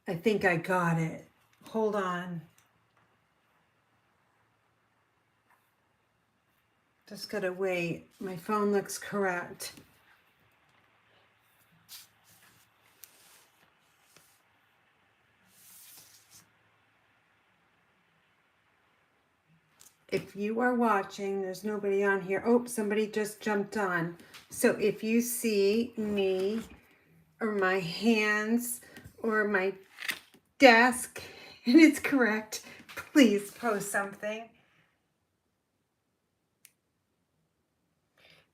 I think I got it. Hold on. Just gotta wait. My phone looks correct. If you are watching, there's nobody on here. Oh, somebody just jumped on. So if you see me or my hands or my desk and it's correct, please post something.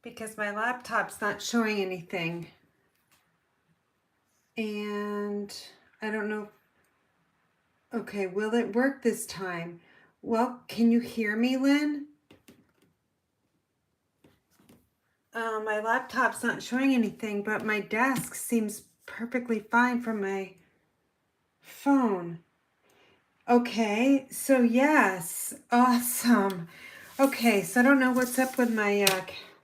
Because my laptop's not showing anything. And I don't know. Okay, will it work this time? Well, can you hear me, Lynn? My laptop's not showing anything, but my desk seems perfectly fine from my phone. Okay, so yes, awesome. Okay, so I don't know what's up with my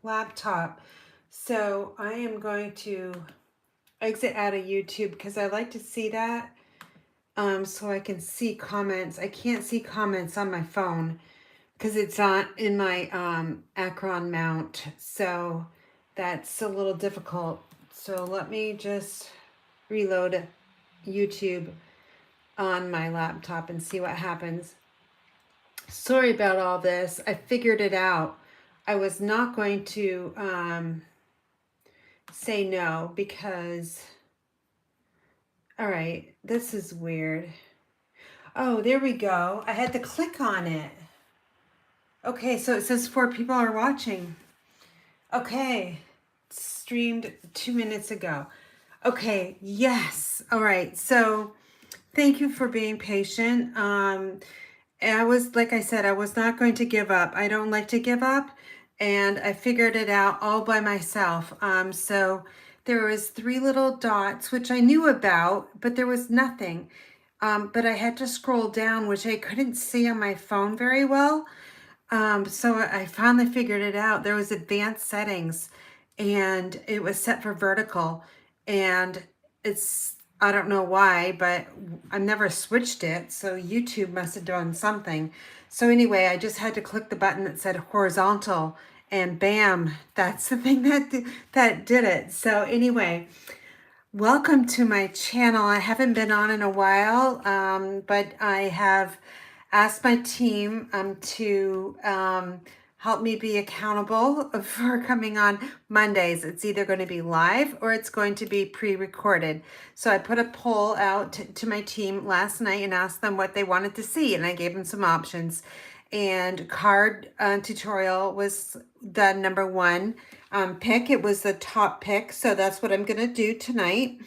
laptop. So I am going to exit out of YouTube because I like to see that so I can see comments. I can't see comments on my phone because it's not in my Acron mount. So that's a little difficult. So let me just reload YouTube on my laptop and see what happens. Sorry about all this. I figured it out. I was not going to say no because, all right, this is weird. Oh, there we go. I had to click on it. Okay, so it says 4 people are watching. Okay, streamed 2 minutes ago. Okay, yes. All right, so thank you for being patient. I was, like I said, I was not going to give up. I don't like to give up, and I figured it out all by myself. So there was 3 little dots, which I knew about, but there was nothing. But I had to scroll down, which I couldn't see on my phone very well. So I finally figured it out. There was advanced settings, and it was set for vertical, and it's, I don't know why, but I've never switched it. So YouTube must have done something. So anyway, I just had to click the button that said horizontal, and bam, that's the thing that did it. So anyway, welcome to my channel. I haven't been on in a while, but I have asked my team to help me be accountable for coming on Mondays. It's either going to be live or it's going to be pre-recorded. So I put a poll out to my team last night and asked them what they wanted to see, and I gave them some options. And card tutorial was the number 1 pick. It was the top pick, so that's what I'm going to do tonight.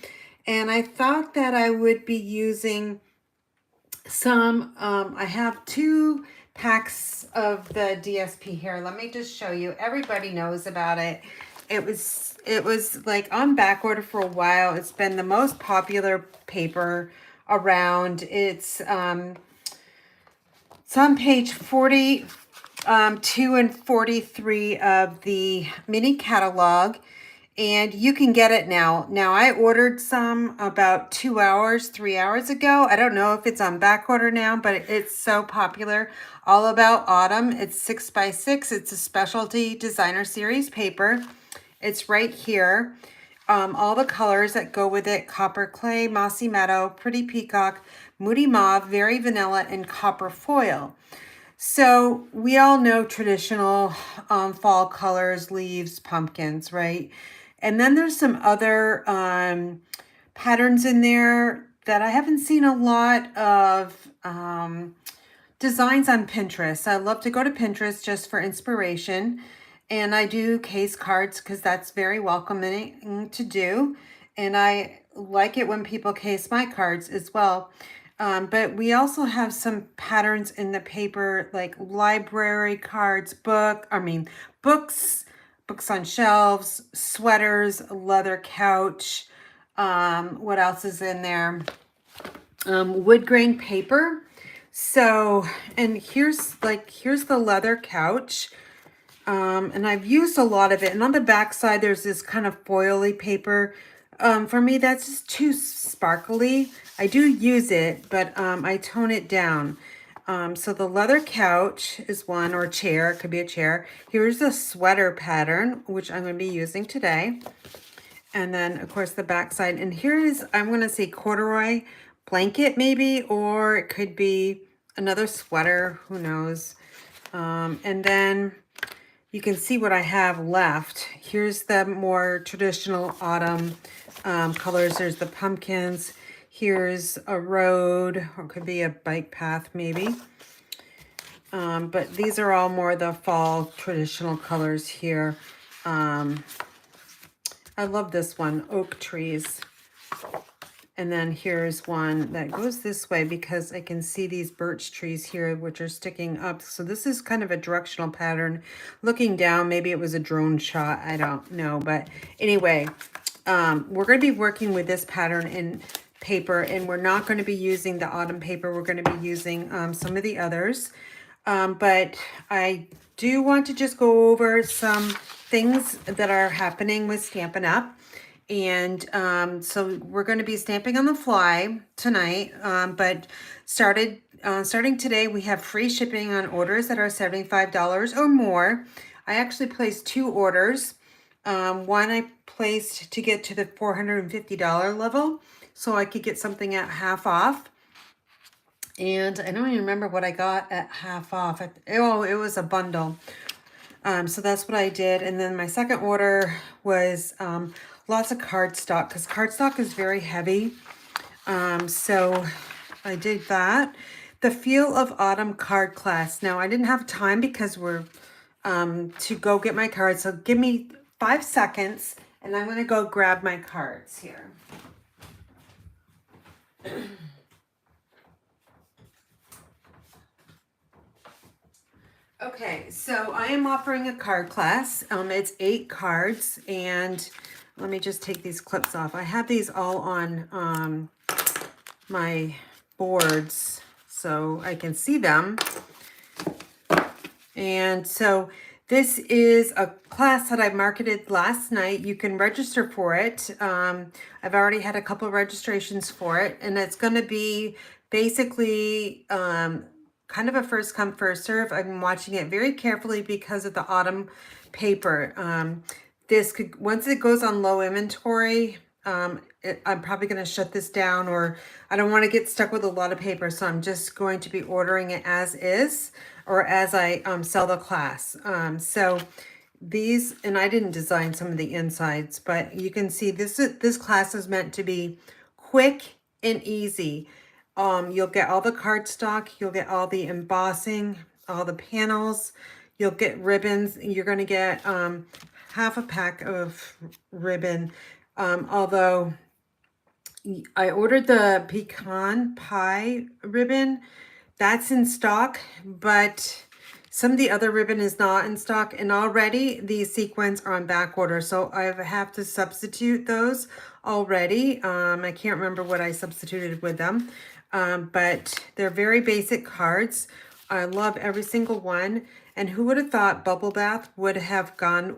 And I thought that I would be using some, I have 2 packs of the DSP here. Let me just show you. Everybody knows about it. It was like on back order for a while. It's been the most popular paper around. It's on page 42 and 43 of the mini catalog, and you can get it now. Now, I ordered some about 2 hours, 3 hours ago. I don't know if it's on back order now, but it's so popular. All About Autumn. It's 6x6. It's a specialty designer series paper. It's right here. All the colors that go with it: Copper Clay, Mossy Meadow, Pretty Peacock, Moody Mauve, Very Vanilla, and Copper Foil. So we all know traditional fall colors: leaves, pumpkins, right? And then there's some other patterns in there that I haven't seen a lot of designs on Pinterest. I love to go to Pinterest just for inspiration. And I do case cards because that's very welcoming to do. And I like it when people case my cards as well. But we also have some patterns in the paper, like library cards, books, books on shelves, sweaters, leather couch. What else is in there? Wood grain paper. So, and here's the leather couch. And I've used a lot of it. And on the back side, there's this kind of foily paper. For me, that's just too sparkly. I do use it, but I tone it down. So the leather couch is one, or chair. It could be a chair. Here's the sweater pattern, which I'm going to be using today. And then, of course, the back side. And here is, I'm going to say corduroy blanket maybe, or it could be another sweater. Who knows? And then you can see what I have left. Here's the more traditional autumn colors. There's the pumpkins. Here's a road, or it could be a bike path maybe. But these are all more the fall traditional colors here. I love this one, oak trees. And then here's one that goes this way because I can see these birch trees here, which are sticking up. So this is kind of a directional pattern. Looking down, maybe it was a drone shot. I don't know. But anyway, we're going to be working with this pattern in paper, and we're not going to be using the autumn paper. We're going to be using some of the others. But I do want to just go over some things that are happening with Stampin' Up. And so we're going to be stamping on the fly tonight, but starting today, we have free shipping on orders that are $75 or more. I actually placed 2 orders. One I placed to get to the $450 level, so I could get something at half off. And I don't even remember what I got at half off. Oh, it was a bundle. So that's what I did. And then my second order was lots of cardstock, because cardstock is very heavy. So I did that. The Feel of Autumn card class. Now, I didn't have time because we're to go get my cards. So give me 5 seconds, and I'm going to go grab my cards here. Okay, so I am offering a card class. It's 8 cards, and let me just take these clips off. I have these all on my boards so I can see them. And so this is a class that I marketed last night. You can register for it. I've already had a couple of registrations for it, and it's going to be basically kind of a first come, first serve. I've been watching it very carefully because of the autumn paper. This could, once it goes on low inventory, I'm probably going to shut this down, or I don't want to get stuck with a lot of paper, so I'm just going to be ordering it as is, or as I sell the class. So these, and I didn't design some of the insides, but you can see this class is meant to be quick and easy. You'll get all the cardstock, you'll get all the embossing, all the panels, you'll get ribbons. You're going to get half a pack of ribbon. Although I ordered the pecan pie ribbon, that's in stock, but some of the other ribbon is not in stock, and already these sequins are on back order, so I have to substitute those already. I can't remember what I substituted with them, but they're very basic cards. I love every single one, and who would have thought Bubble Bath would have gone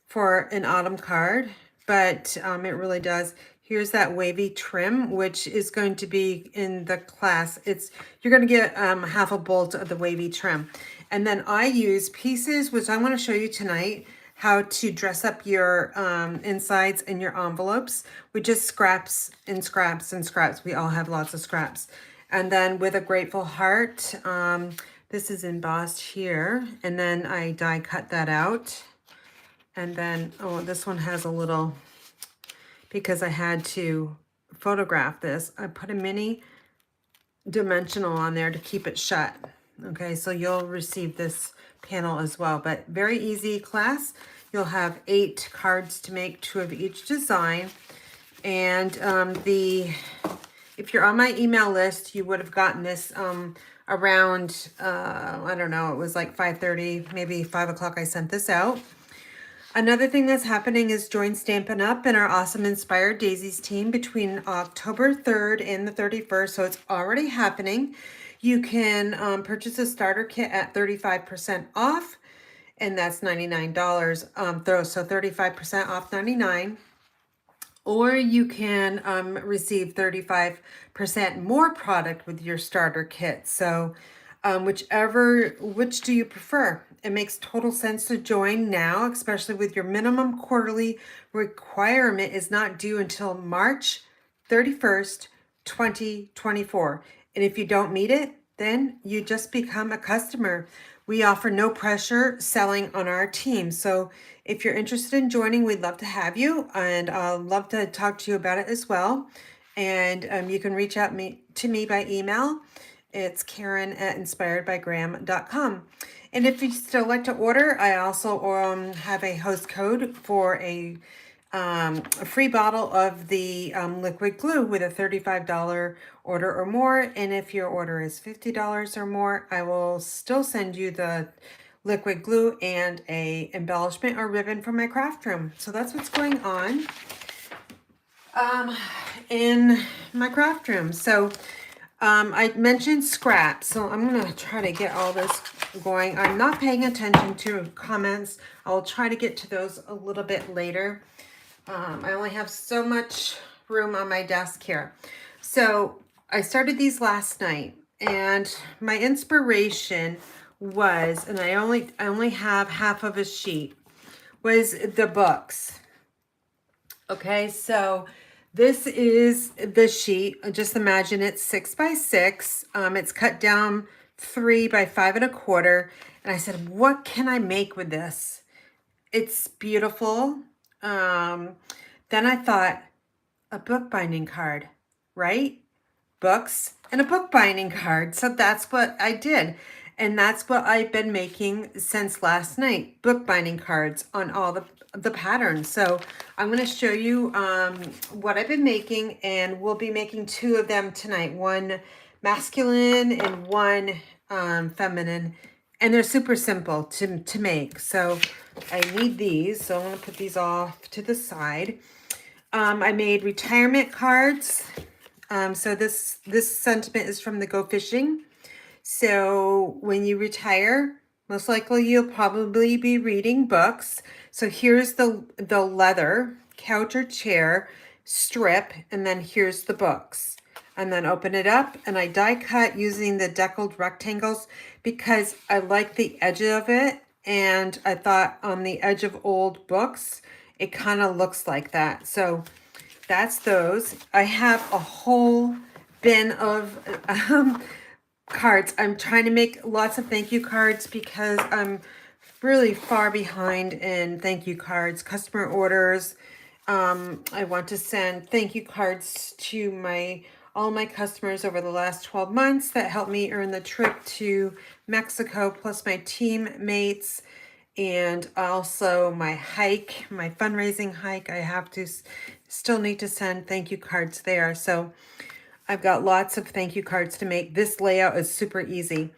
for an autumn card, but it really does. Here's that wavy trim, which is going to be in the class. You're going to get half a bolt of the wavy trim. And then I use pieces, which I'm going to show you tonight, how to dress up your insides and your envelopes with just scraps and scraps and scraps. We all have lots of scraps. And then with a grateful heart, this is embossed here. And then I die cut that out. And then, oh, this one has a little, because I had to photograph this, I put a mini dimensional on there to keep it shut. Okay, so you'll receive this panel as well, but very easy class. You'll have 8 cards to make, 2 of each design. And if you're on my email list, you would have gotten this around, I don't know, it was like 5:30, maybe 5 o'clock I sent this out. Another thing that's happening is join Stampin' Up and our awesome Inspired Daisies team between October 3rd and the 31st. So it's already happening. You can purchase a starter kit at 35% off, and that's $99. So 35% off $99. or you can receive 35% more product with your starter kit. So which do you prefer? It makes total sense to join now, especially with your minimum quarterly requirement is not due until March 31st, 2024. And if you don't meet it, then you just become a customer. We offer no pressure selling on our team. So if you're interested in joining, we'd love to have you, and I'd love to talk to you about it as well. And you can reach out to me by email. It's Karen at inspiredbygraham.com. And if you still like to order, I also have a host code for a free bottle of the liquid glue with a $35 order or more. And if your order is $50 or more, I will still send you the liquid glue and a embellishment or ribbon from my craft room. So that's what's going on in my craft room. So I mentioned scraps, so I'm going to try to get all this going. I'm not paying attention to comments. I'll try to get to those a little bit later. I only have so much room on my desk here. So I started these last night, and my inspiration was, and I only have half of a sheet, was the books. Okay, so this is the sheet. Just imagine it's 6 by 6. It's cut down 3 by 5 1/4. And I said, what can I make with this? It's beautiful. Then I thought, a bookbinding card, right? Books and a bookbinding card. So that's what I did. And that's what I've been making since last night, bookbinding cards on all the patterns. So I'm going to show you what I've been making, and we'll be making 2 of them tonight, one masculine and one feminine. And they're super simple to make. So I need these. So I'm going to put these off to the side. I made retirement cards. So this sentiment is from the Go Fishing. So when you retire, most likely you'll probably be reading books. So here's the leather couch or chair strip, and then here's the books. And then open it up, and I die cut using the deckled rectangles because I like the edge of it, and I thought on the edge of old books, it kind of looks like that. So that's those. I have a whole bin of cards. I'm trying to make lots of thank you cards because I'm really far behind in thank you cards, customer orders. I want to send thank you cards to all my customers over the last 12 months that helped me earn the trip to Mexico, plus my teammates, and also my hike, my fundraising hike. I have to still need to send thank you cards there. So I've got lots of thank you cards to make. This layout is super easy.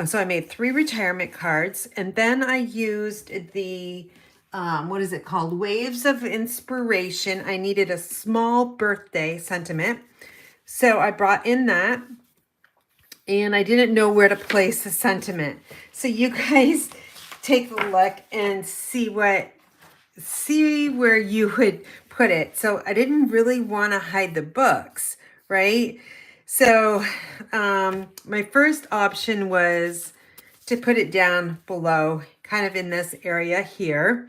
So I made 3 retirement cards, and then I used the, what is it called? Waves of Inspiration. I needed a small birthday sentiment. So I brought in that, and I didn't know where to place the sentiment. So you guys take a look and see where you would put it. So I didn't really want to hide the books, right? So my first option was to put it down below, kind of in this area here.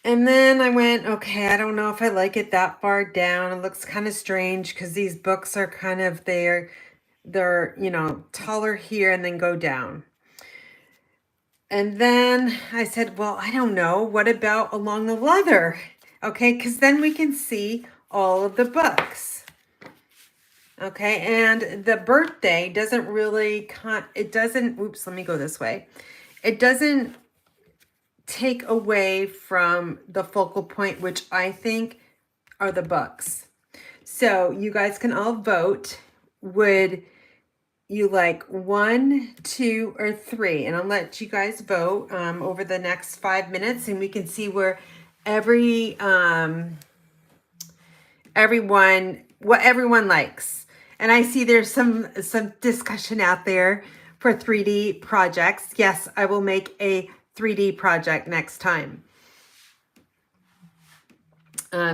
And then I went, okay, I don't know if I like it that far down. It looks kind of strange because these books are kind of they're taller here and then go down. And then I said, well, I don't know. What about along the leather? Okay, because then we can see all of the books. Okay, and the birthday doesn't really, oops, let me go this way. It doesn't take away from the focal point, which I think are the books. So you guys can all vote. Would you like 1, 2, or 3? And I'll let you guys vote over the next 5 minutes, and we can see where everyone, what everyone likes. And I see there's some discussion out there for 3D projects. Yes, I will make a 3D project next time.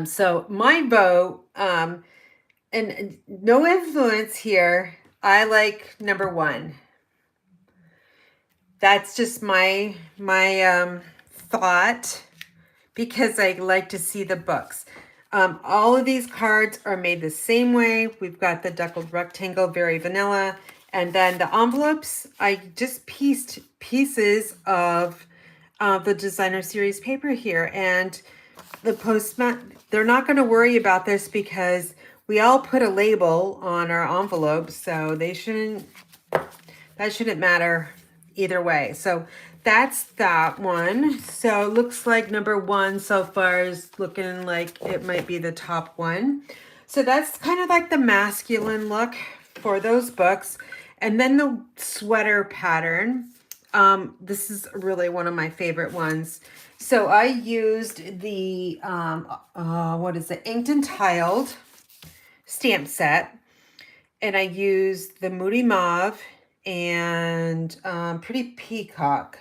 So my vote, and no influence here. I like number 1. That's just my thought, because I like to see the books. All of these cards are made the same way. We've got the deckled rectangle, very vanilla. And then the envelopes, I just pieced pieces of the designer series paper here. And the postman, they're not going to worry about this because we all put a label on our envelopes. So that shouldn't matter either way. So that's that one. So it looks like number 1 so far is looking like it might be the top one. So that's kind of like the masculine look for those books. And then the sweater pattern. This is really one of my favorite ones. So I used the, what is it? Inked and Tiled stamp set. And I used the Moody Mauve and Pretty Peacock.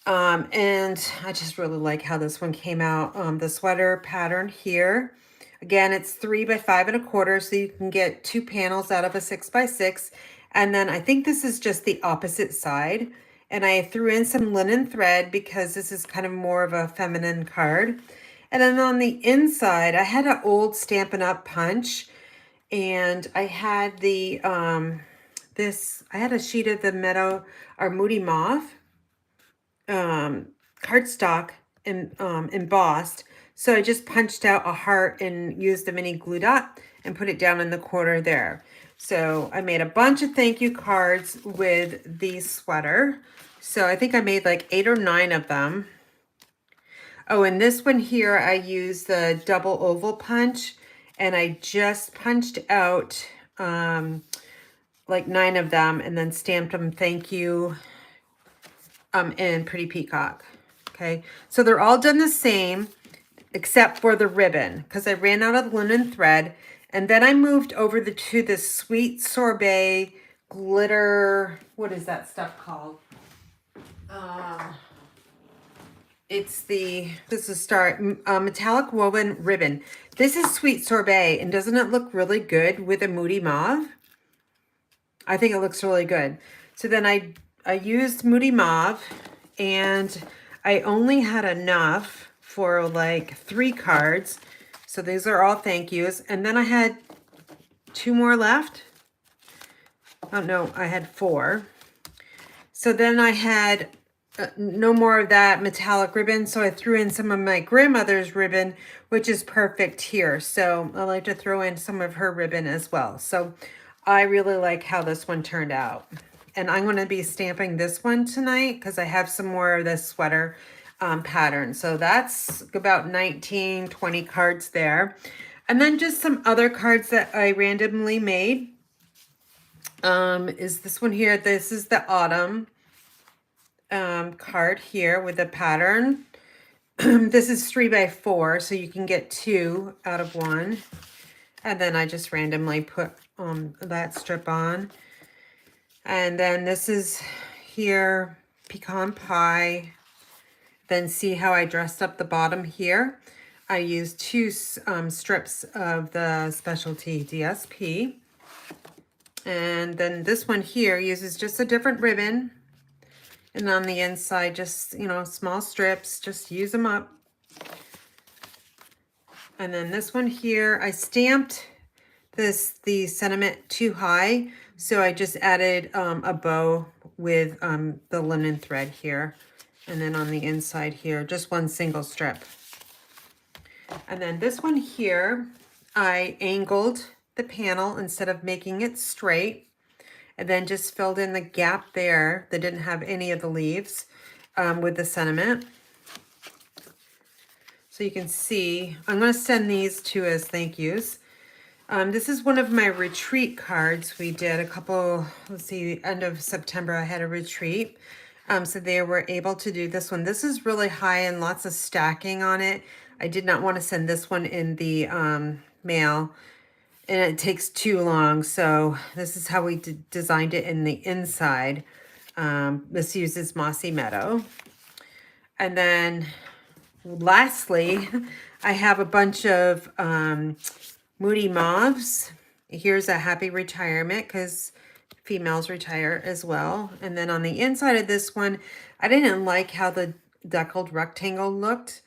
And I just really like how this one came out. The sweater pattern here. Again, it's 3 by 5 1/4, so you can get 2 panels out of a 6 by 6. And then I think this is just the opposite side. And I threw in some linen thread because this is kind of more of a feminine card. And then on the inside, I had an old Stampin' Up punch. And I had the, I had a sheet of the Meadow or Moody Mauve cardstock embossed. So I just punched out a heart and used a mini glue dot and put it down in the corner there. So I made a bunch of thank you cards with the sweater. So I think I made like 8 or 9 of them. Oh, and this one here, I used the double oval punch, and I just punched out like 9 of them and then stamped them thank you in Pretty Peacock. Okay, so they're all done the same except for the ribbon because I ran out of linen thread. And then I moved over to the Sweet Sorbet glitter. What is that stuff called? It's this is metallic woven ribbon. This is Sweet Sorbet, and doesn't it look really good with a Moody Mauve? I think it looks really good. So then I used Moody Mauve, and I only had enough for like 3 cards. So these are all thank yous. And then I had 2 more left. Oh no, I had 4. So then I had no more of that metallic ribbon. So I threw in some of my grandmother's ribbon, which is perfect here. So I like to throw in some of her ribbon as well. So I really like how this one turned out. And I'm going to be stamping this one tonight because I have some more of this sweater pattern. So that's about 19, 20 cards there. And then just some other cards that I randomly made. Is this one here. This is the autumn card here with the pattern. This is 3 by 4, so you can get 2 out of 1. And then I just randomly put that strip on. And then this is here, pecan pie. Then see how I dressed up the bottom here. I used 2 strips of the specialty DSP. And then this one here uses just a different ribbon. And on the inside, just, you know, small strips, just use them up. And then this one here, I stamped the sentiment too high. So I just added a bow with the linen thread here. And then on the inside here, just 1 single strip. And then this one here, I angled the panel instead of making it straight. And then just filled in the gap there that didn't have any of the leaves with the sentiment. So you can see, I'm going to send these 2 as thank yous. This is one of my retreat cards we did a couple, let's see, end of September I had a retreat. So they were able to do this one. This is really high and lots of stacking on it. I did not want to send this one in the mail, and it takes too long. So this is how we designed it in the inside. This uses Mossy Meadow. And then lastly, I have a bunch of Moody Mauves. Here's a happy retirement because females retire as well. And then on the inside of this one, I didn't like how the deckled rectangle looked.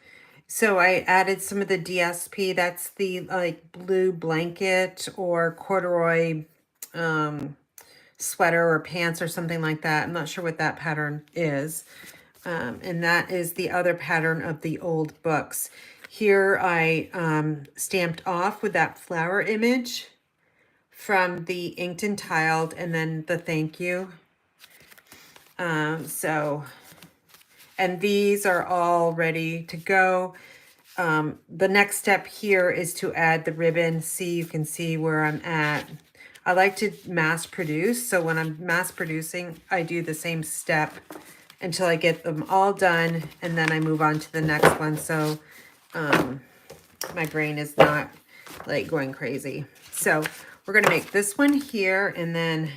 So I added some of the DSP. That's the like blue blanket or corduroy sweater or pants or something like that. I'm not sure what that pattern is. And that is the other pattern of the old books. Here I stamped off with that flower image from the inked and tiled, and then the thank you. And these are all ready to go. The next step here is to add the ribbon. See, you can see where I'm at. I like to mass produce. So when I'm mass producing, I do the same step until I get them all done, and then I move on to the next one. So my brain is not like going crazy. So we're gonna make this one here, and then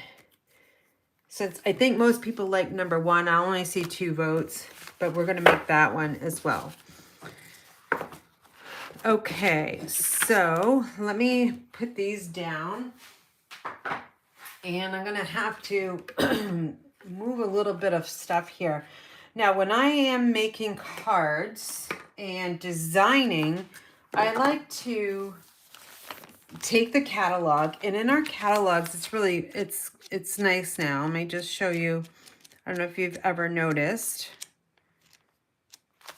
since I think most people like number 1, I only see 2 votes, but we're gonna make that one as well. Okay, so let me put these down, and I'm gonna have to move a little bit of stuff here. Now, when I am making cards and designing, I like to take the catalog, and in our catalogs, it's nice now. Let me just show you. I don't know if you've ever noticed.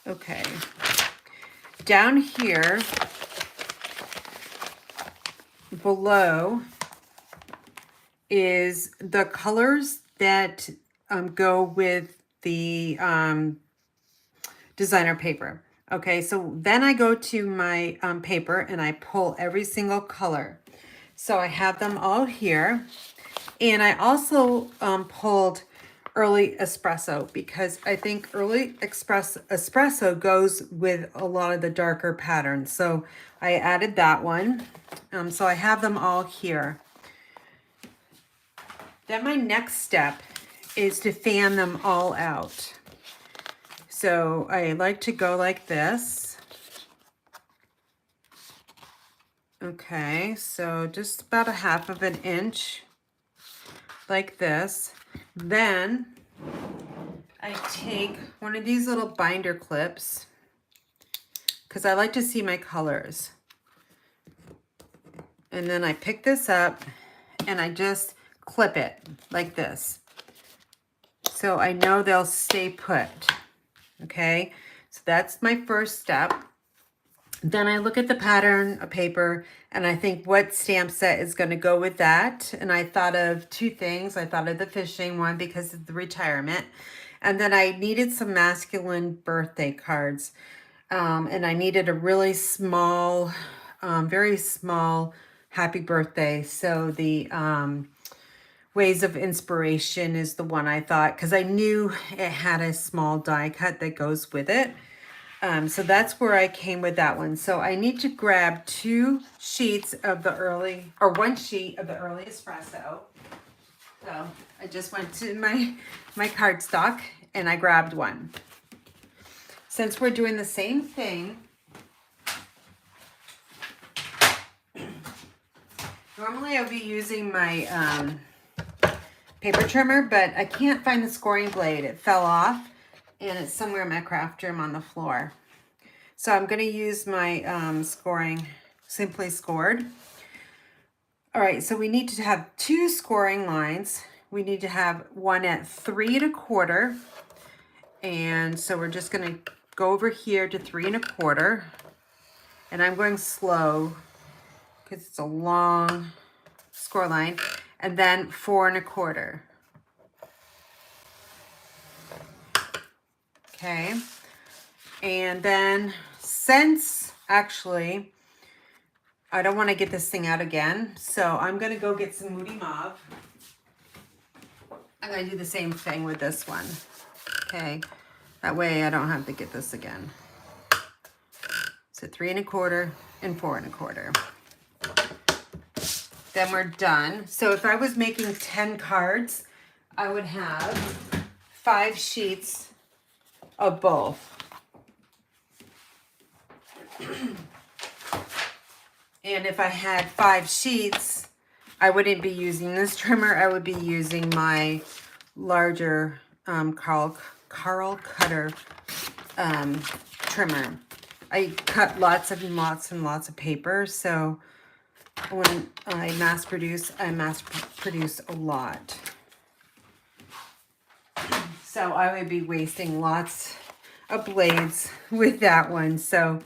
Okay. Down here below is the colors that go with the designer paper. Okay, so then I go to my paper and I pull every single color. So I have them all here. And I also pulled early espresso because I think early espresso goes with a lot of the darker patterns. So I added that one. So I have them all here. Then my next step is to fan them all out. So I like to go like this. Okay, so just about a half of an inch like this. Then I take one of these little binder clips because I like to see my colors. And then I pick this up and I just clip it like this. So I know they'll stay put. Okay, so that's my first step. Then I look at the pattern of paper and I think what stamp set is going to go with that. And I thought of 2 things. I thought of the fishing one because of the retirement. And then I needed some masculine birthday cards. And I needed a really small, very small happy birthday. So the Ways of Inspiration is the one I thought, because I knew it had a small die cut that goes with it. So that's where I came with that one. So I need to grab 2 sheets of the early, or 1 sheet of the early espresso. So I just went to my cardstock and I grabbed 1. Since we're doing the same thing, normally I would be using my paper trimmer, but I can't find the scoring blade. It fell off and it's somewhere in my craft room on the floor. So I'm going to use my scoring, Simply Scored. All right, so we need to have 2 scoring lines. We need to have one at 3 1/4. And so we're just going to go over here to 3 1/4. And I'm going slow because it's a long score line. And then 4 1/4. Okay. And then since actually I don't want to get this thing out again, so I'm going to go get some Moody Mauve. I'm going to do the same thing with this one. Okay. That way I don't have to get this again. So 3 1/4 and 4 1/4. Then we're done. So if I was making 10 cards, I would have 5 sheets of both. And if I had 5 sheets, I wouldn't be using this trimmer. I would be using my larger Carl Cutter trimmer. I cut lots and lots and lots of paper, so when I mass produce a lot. So I would be wasting lots of blades with that one. So,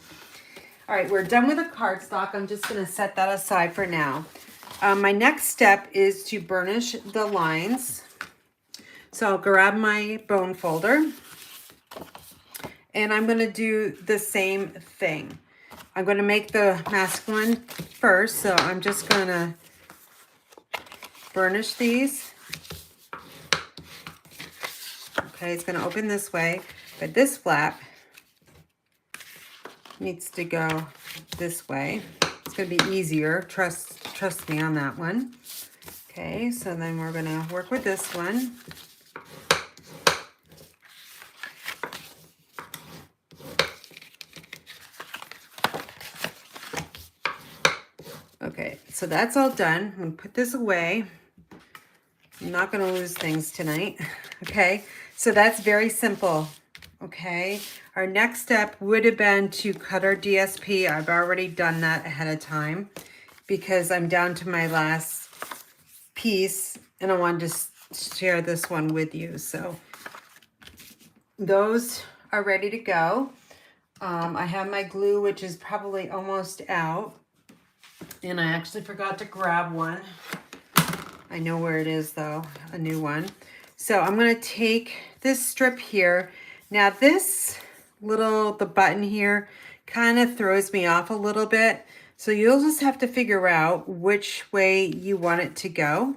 all right, we're done with the cardstock. I'm just going to set that aside for now. My next step is to burnish the lines. So I'll grab my bone folder and I'm going to do the same thing. I'm going to make the masculine first. So I'm just going to burnish these. Okay, it's going to open this way, but this flap needs to go this way. It's going to be easier. Trust me on that one. Okay, so then we're going to work with this one. Okay, so that's all done. I'm going to put this away. I'm not going to lose things tonight. Okay, so that's very simple. Okay, our next step would have been to cut our DSP. I've already done that ahead of time because I'm down to my last piece and I wanted to share this one with you. So those are ready to go. I have my glue, which is probably almost out. And I actually forgot to grab one. I know where it is though, a new one. So I'm going to take this strip here. Now this the button here kind of throws me off a little bit. So you'll just have to figure out which way you want it to go.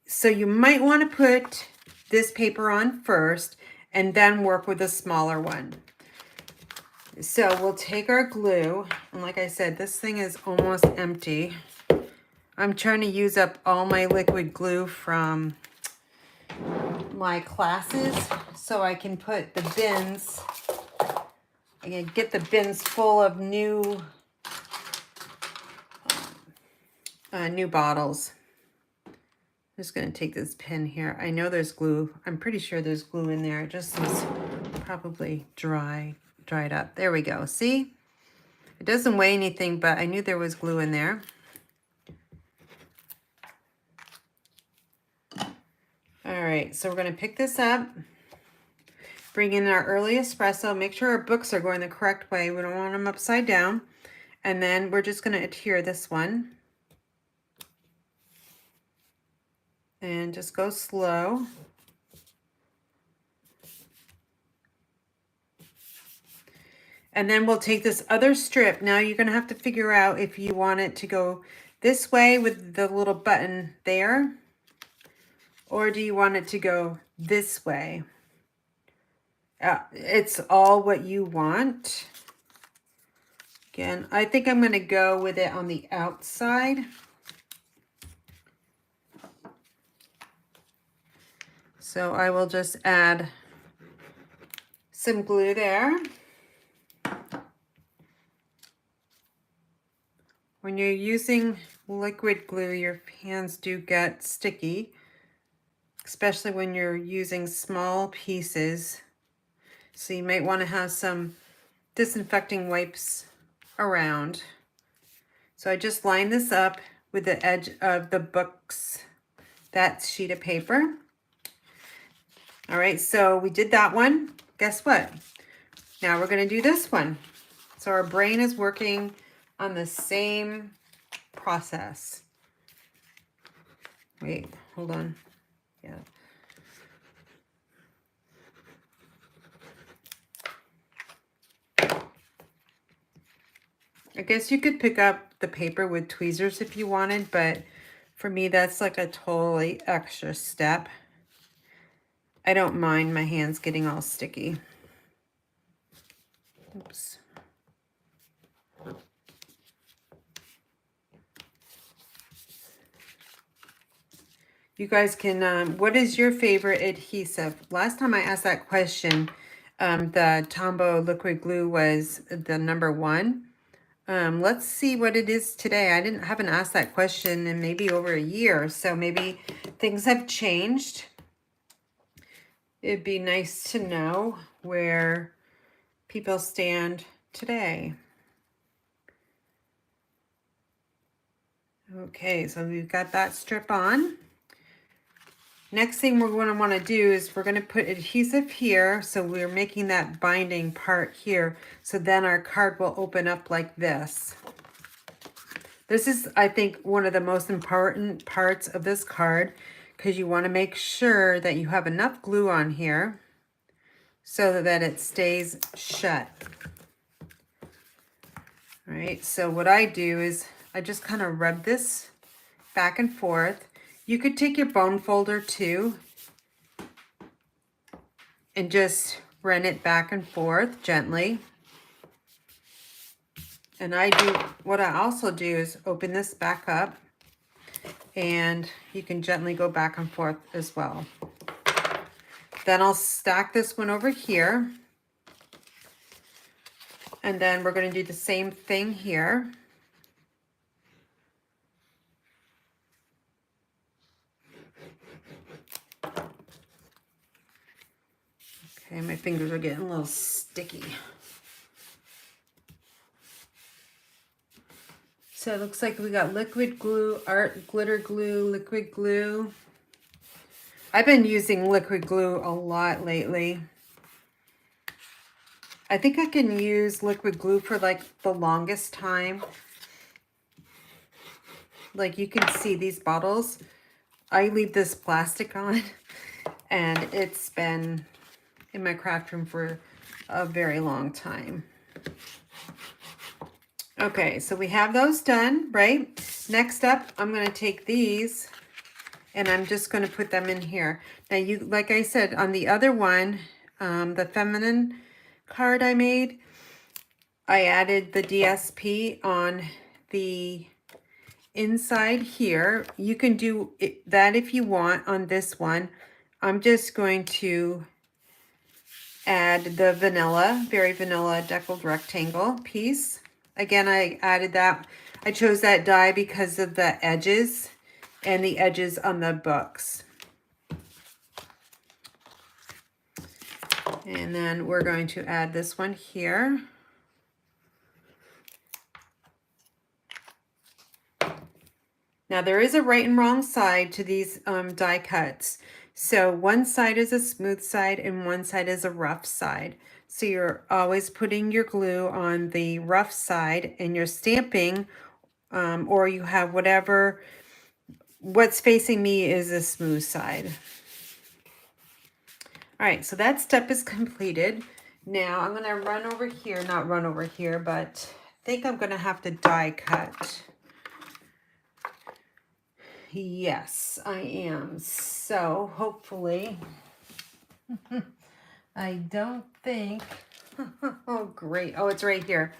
So you might want to put this paper on first and then work with a smaller one. So we'll take our glue, and like I said, this thing is almost empty. I'm trying to use up all my liquid glue from my classes so I can put the bins, I can get the bins full of new bottles. I'm just going to take this pin here. I know there's glue. I'm pretty sure there's glue in there. It just is probably dried up. There we go. See? It doesn't weigh anything, but I knew there was glue in there. All right, so we're going to pick this up, bring in our early espresso, make sure our books are going the correct way. We don't want them upside down. And then we're just going to adhere this one. And just go slow. And then we'll take this other strip. Now you're going to have to figure out if you want it to go this way with the little button there, or do you want it to go this way? It's all what you want. Again, I think I'm going to go with it on the outside. So I will just add some glue there. When you're using liquid glue, your hands do get sticky, especially when you're using small pieces. So you might want to have some disinfecting wipes around. So I just line this up with the edge of the book's, that sheet of paper. All right, so we did that one. Guess what? Now we're going to do this one. So our brain is working on the same process. Wait, hold on. Yeah. I guess you could pick up the paper with tweezers if you wanted, but for me, that's like a totally extra step. I don't mind my hands getting all sticky. Oops. You guys can, what is your favorite adhesive? Last time I asked that question, The Tombo liquid glue was the #1. Let's see what it is today. I haven't asked that question in maybe over a year, so maybe things have changed. It'd be nice to know where people stand today. Okay, so we've got that strip on. Next thing we're going to want to do is we're going to put adhesive here. So we're making that binding part here. So then our card will open up like this. This is, I think, one of the most important parts of this card, because you want to make sure that you have enough glue on here so that it stays shut. All right, so what I do is I just kind of rub this back and forth. You could take your bone folder too and just run it back and forth gently. And what I also do is open this back up, and you can gently go back and forth as well. Then I'll stack this one over here. And then we're going to do the same thing here. Okay, my fingers are getting a little sticky. So it looks like we got liquid glue, art glitter glue, liquid glue. I've been using liquid glue a lot lately. I think I can use liquid glue for like the longest time. Like you can see these bottles. I leave this plastic on, and it's been in my craft room for a very long time. Okay, so we have those done, right? Next up, I'm going to take these and I'm just going to put them in here. Now, like I said, on the other one, the feminine card I made, I added the DSP on the inside here. You can do that if you want on this one. I'm just going to add the vanilla, very vanilla deckled rectangle piece. Again, I added that. I chose that die because of the edges and the edges on the books. And then we're going to add this one here. Now there is a right and wrong side to these die cuts. So one side is a smooth side and one side is a rough side. So you're always putting your glue on the rough side and you're stamping, or you have what's facing me is a smooth side. All right, so that step is completed. Now I'm gonna not run over here, but I think I'm gonna have to die cut. Yes, I am. So hopefully, I don't think, oh great. Oh, it's right here.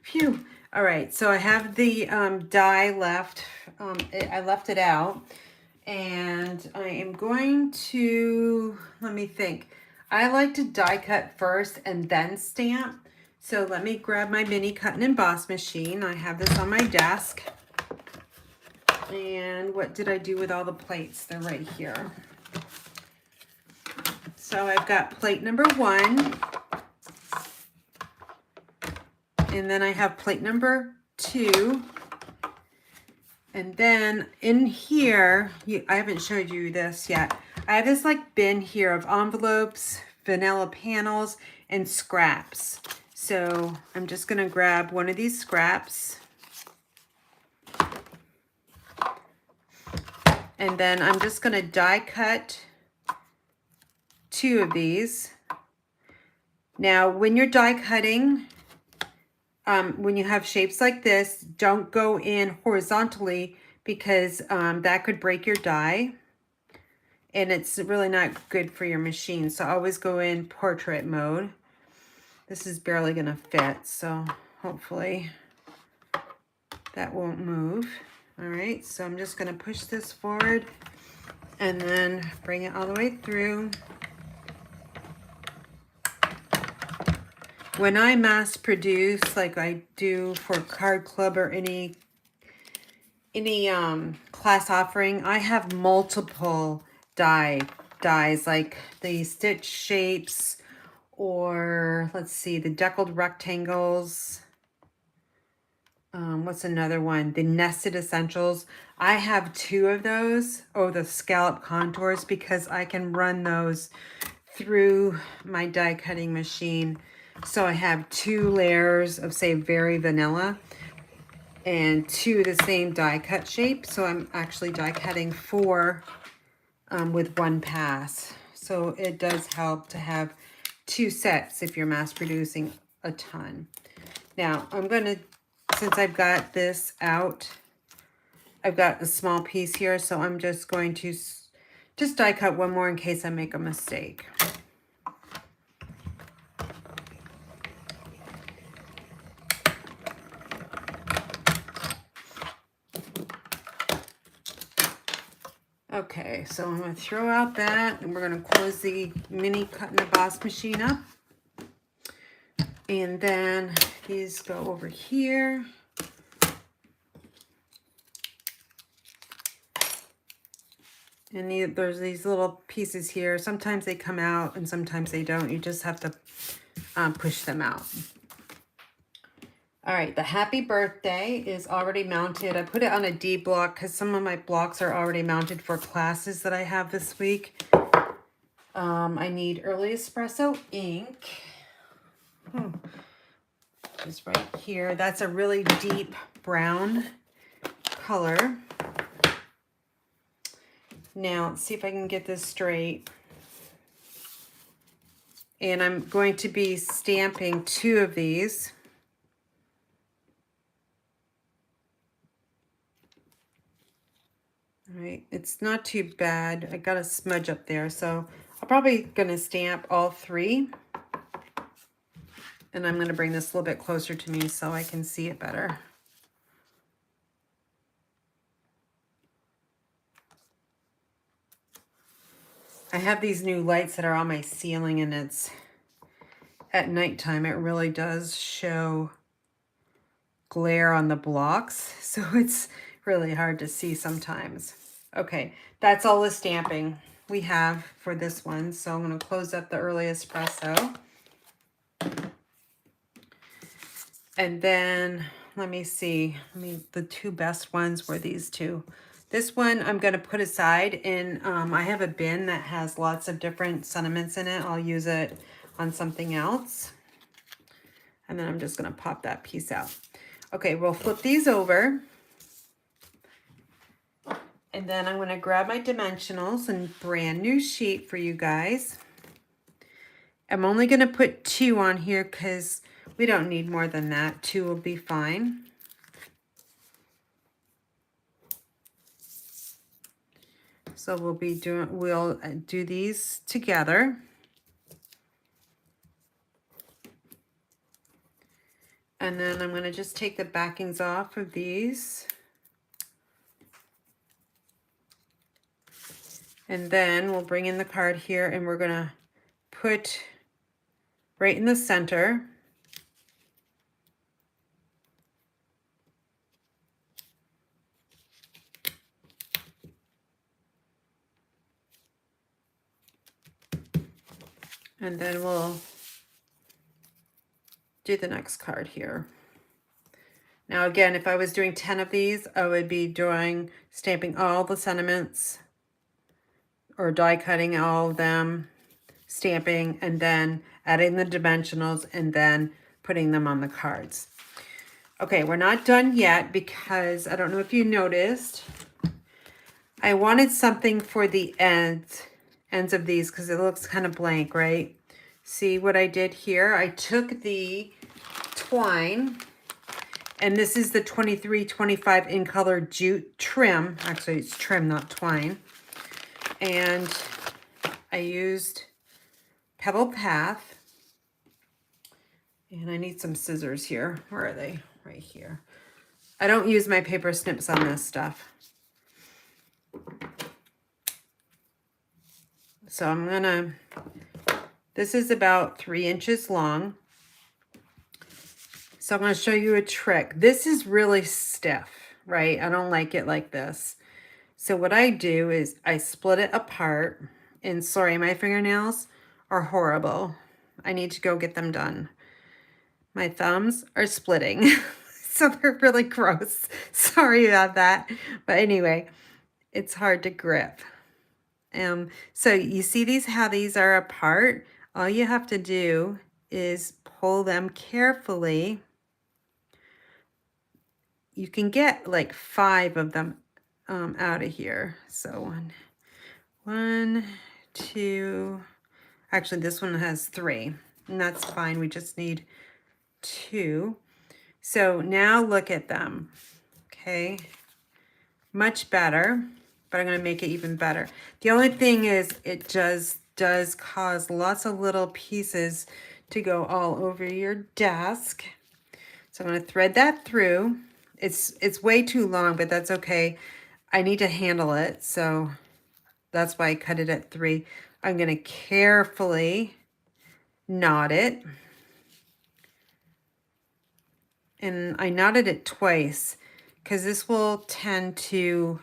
Phew. All right, so I have the die left. I left it out. And I am going to, let me think. I like to die cut first and then stamp. So let me grab my mini cut and emboss machine. I have this on my desk. And what did I do with all the plates? They're right here. So I've got plate number 1. And then I have plate number 2. And then in here, I haven't showed you this yet. I have this like bin here of envelopes, vanilla panels, and scraps. So I'm just gonna grab one of these scraps. And then I'm just gonna die cut 2 of these. Now, when you're die cutting, when you have shapes like this, don't go in horizontally because that could break your die. And it's really not good for your machine. So always go in portrait mode. This is barely gonna fit, so hopefully that won't move. All right, so I'm just gonna push this forward and then bring it all the way through. When I mass produce, like I do for Card Club or any class offering, I have multiple dies, like the stitch shapes, or let's see, the deckled rectangles. What's another one? The nested essentials. I have 2 of those. Oh, the scallop contours, because I can run those through my die cutting machine. So I have 2 layers of, say, very vanilla and 2 the same die cut shape. So I'm actually die cutting 4 with 1 pass. So it does help to have 2 sets if you're mass producing a ton. Now I'm going to, since I've got this out, I've got a small piece here, so I'm just going to just die cut 1 more in case I make a mistake. Okay, so I'm going to throw out that, and we're going to close the mini cut and emboss machine up. And then these go over here. And there's these little pieces here. Sometimes they come out and sometimes they don't. You just have to push them out. All right, the happy birthday is already mounted. I put it on a D block because some of my blocks are already mounted for classes that I have this week. I need early espresso ink. It's right here. That's a really deep brown color. Now, let's see if I can get this straight. And I'm going to be stamping 2 of these. All right, it's not too bad. I got a smudge up there, so I'm probably going to stamp all 3. And I'm going to bring this a little bit closer to me so I can see it better. I have these new lights that are on my ceiling, and it's at nighttime. It really does show glare on the blocks, so it's really hard to see sometimes. Okay, that's all the stamping we have for this one. So I'm going to close up the early espresso. And then, let me see, the 2 best ones were these 2. This one I'm going to put aside, and I have a bin that has lots of different sentiments in it. I'll use it on something else. And then I'm just going to pop that piece out. Okay, we'll flip these over. And then I'm going to grab my dimensionals and brand new sheet for you guys. I'm only going to put 2 on here because we don't need more than that. 2 will be fine. So we'll do these together. And then I'm going to just take the backings off of these. And then we'll bring in the card here, and we're going to put right in the center. And then we'll do the next card here. Now again, if I was doing 10 of these, I would be stamping all the sentiments, or die cutting all of them, stamping, and then adding the dimensionals, and then putting them on the cards. Okay, we're not done yet because I don't know if you noticed, I wanted something for the ends of these because it looks kind of blank, right? See what I did here? I took the twine, and this is the 2325 in color jute trim. Actually, it's trim, not twine. And I used Pebble Path. And I need some scissors here. Where are they? Right here. I don't use my paper snips on this stuff. So I'm gonna, this is about 3 inches long. So I'm going to show you a trick. This is really stiff, right? I don't like it like this. So what I do is I split it apart, and sorry, my fingernails are horrible. I need to go get them done. My thumbs are splitting, so they're really gross. Sorry about that. But anyway, it's hard to grip. So you see how these are apart? All you have to do is pull them carefully. You can get like 5 of them out of here. So one, two, actually this one has 3, and that's fine. We just need 2. So now look at them, okay? Much better, but I'm gonna make it even better. The only thing is it just does cause lots of little pieces to go all over your desk. So I'm gonna thread that through. It's way too long, but that's okay. I need to handle it, so that's why I cut it at 3. I'm gonna carefully knot it. And I knotted it twice because this will tend to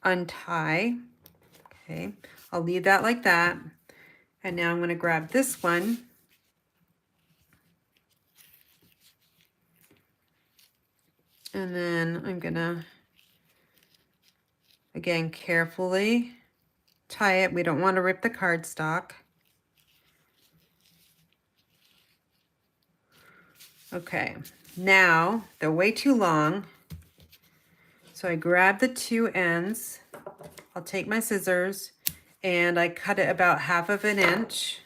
untie. Okay, I'll leave that like that. And now I'm going to grab this one. And then I'm going to, again, carefully tie it. We don't want to rip the cardstock. Okay, now they're way too long. So I grab the 2 ends. I'll take my scissors and I cut it about 1/2 inch.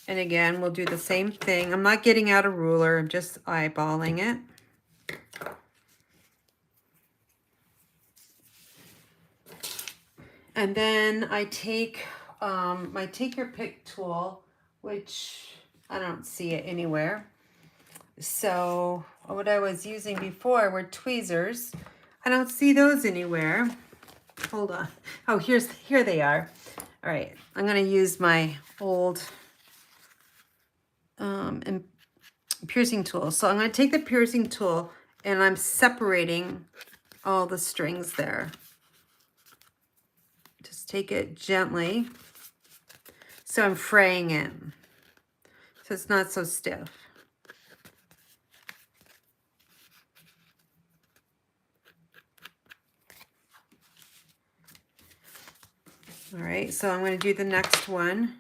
And again, we'll do the same thing. I'm not getting out a ruler, I'm just eyeballing it. And then I take my take your pick tool, which I don't see it anywhere. So what I was using before were tweezers. I don't see those anywhere. Hold on. Oh, here they are. All right, I'm gonna use my old and piercing tool. So I'm going to take the piercing tool and I'm separating all the strings there. Just take it gently. So I'm fraying it so it's not so stiff. All right, so I'm going to do the next one.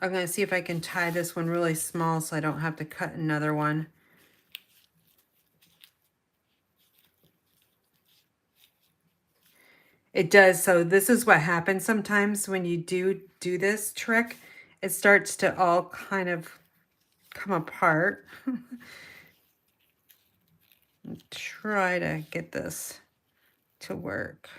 I'm going to see if I can tie this one really small so I don't have to cut another one. It does. So this is what happens sometimes when you do this trick. It starts to all kind of come apart. Try to get this to work.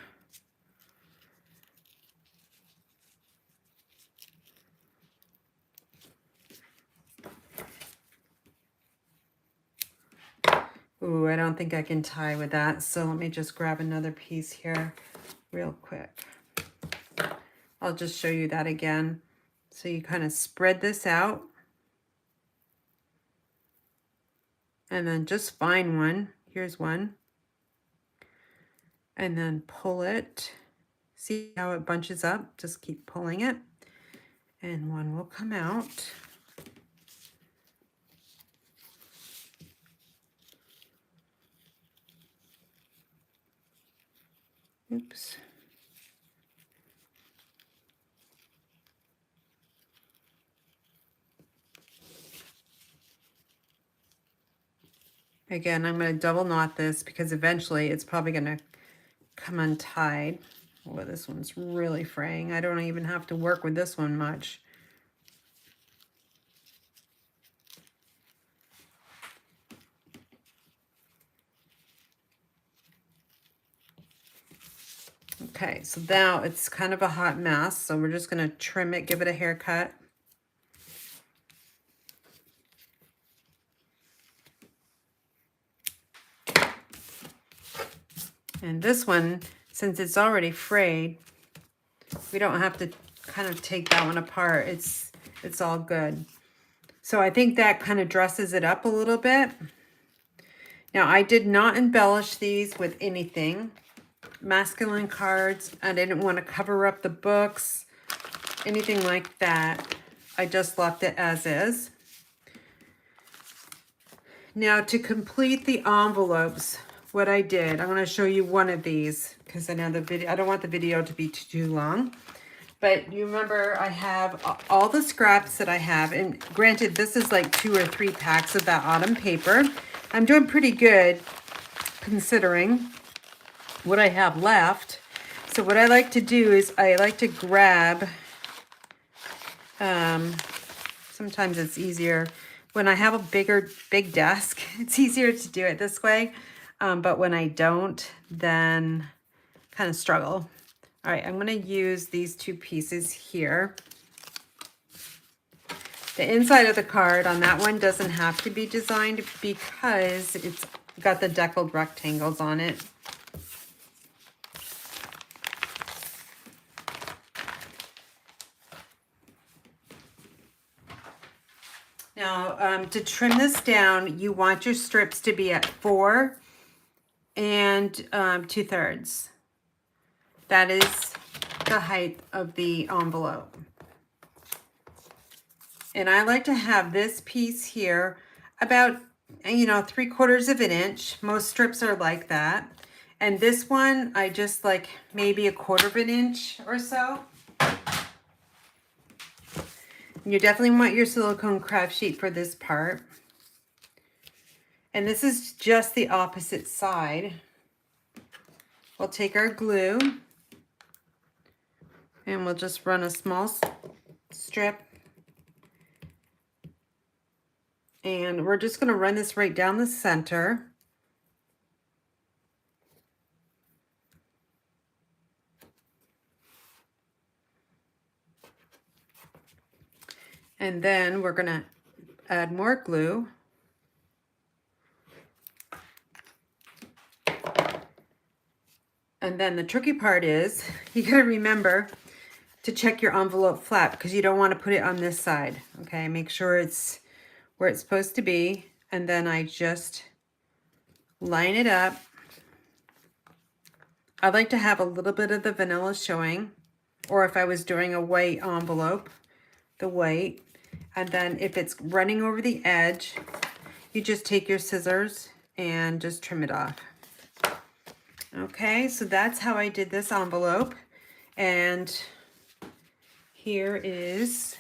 Ooh, I don't think I can tie with that. So let me just grab another piece here real quick. I'll just show you that again. So you kind of spread this out. And then just find one. Here's one. And then pull it. See how it bunches up? Just keep pulling it. And one will come out. Oops. Again, I'm going to double knot this because eventually it's probably going to come untied. Oh, this one's really fraying. I don't even have to work with this one much. Okay, so now it's kind of a hot mess, so we're just going to trim it, give it a haircut. And this one since it's already frayed, we don't have to kind of take that one apart. It's all good. So I think that kind of dresses it up a little bit. Now, I did not embellish these with anything. Masculine cards. I didn't want to cover up the books, anything like that. I just left it as is. Now, to complete the envelopes, what I did, I'm going to show you one of these because I know the video, I don't want the video to be too long. But you remember I have all the scraps that I have, and granted, this is like 2 or 3 packs of that autumn paper. I'm doing pretty good considering what I have left. So what I like to do is I like to grab, sometimes it's easier when I have a big desk, it's easier to do it this way. But when I don't, then kind of struggle. All right, I'm going to use these 2 pieces here. The inside of the card on that one doesn't have to be designed because it's got the deckled rectangles on it. Now, to trim this down, you want your strips to be at 4 and 2/3. That is the height of the envelope. And I like to have this piece here about, 3/4 of an inch. Most strips are like that. And this one, I just like maybe 1/4 of an inch or so. You definitely want your silicone craft sheet for this part. And this is just the opposite side. We'll take our glue and we'll just run a small strip. And we're just going to run this right down the center. And then we're going to add more glue. And then the tricky part is you got to remember to check your envelope flap because you don't want to put it on this side. Okay, make sure it's where it's supposed to be. And then I just line it up. I like to have a little bit of the vanilla showing, or if I was doing a white envelope, the white. And then if it's running over the edge, you just take your scissors and just trim it off. Okay, so that's how I did this envelope. And here is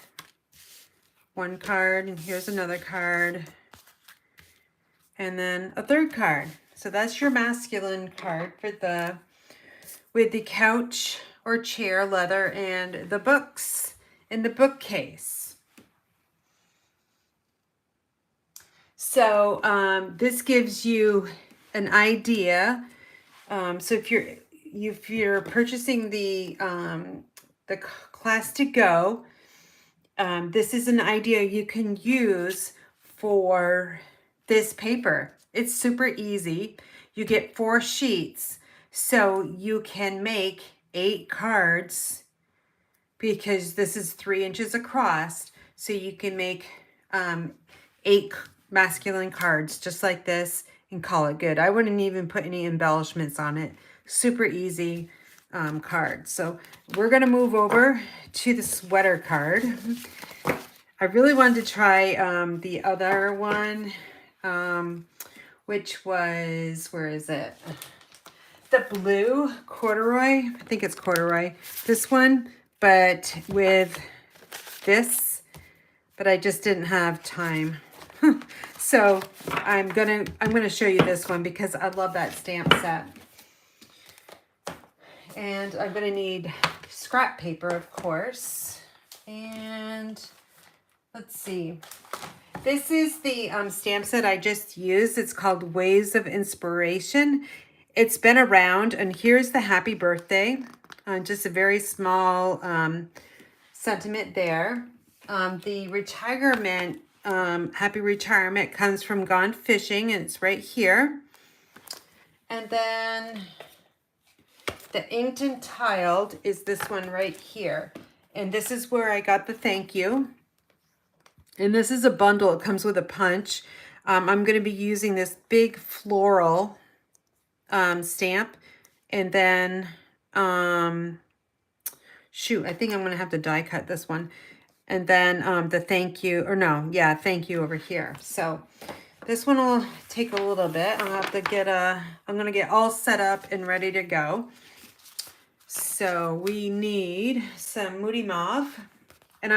one card, and here's another card, and then a third card. So that's your masculine card for with the couch or chair leather and the books in the bookcase. So this gives you an idea. So if you're purchasing the class to go, this is an idea you can use for this paper. It's super easy. You get 4 sheets, so you can make 8 cards because this is 3 inches across. So you can make 8 masculine cards just like this and call it good. I wouldn't even put any embellishments on it. Super easy card. So we're going to move over to the sweater card. I really wanted to try the other one, which was, where is it? The blue corduroy. I think it's corduroy. This one, but with this, but I just didn't have time. So I'm gonna show you this one because I love that stamp set. And I'm gonna need scrap paper, of course. And let's see. This is the stamp set I just used. It's called Waves of Inspiration. It's been around, and here's the happy birthday. Just a very small sentiment there. The retirement, happy retirement comes from Gone Fishing, and it's right here. And then The inked and tiled is this one right here. And this is where I got the thank you. And this is a bundle. It comes with a punch. I'm going to be using this big floral stamp. And then, shoot, I think I'm going to have to die cut this one. And then the thank you, or no, yeah, thank you over here. So this one will take a little bit. I'll have to get I'm going to get all set up and ready to go. So we need some Moody Mauve. And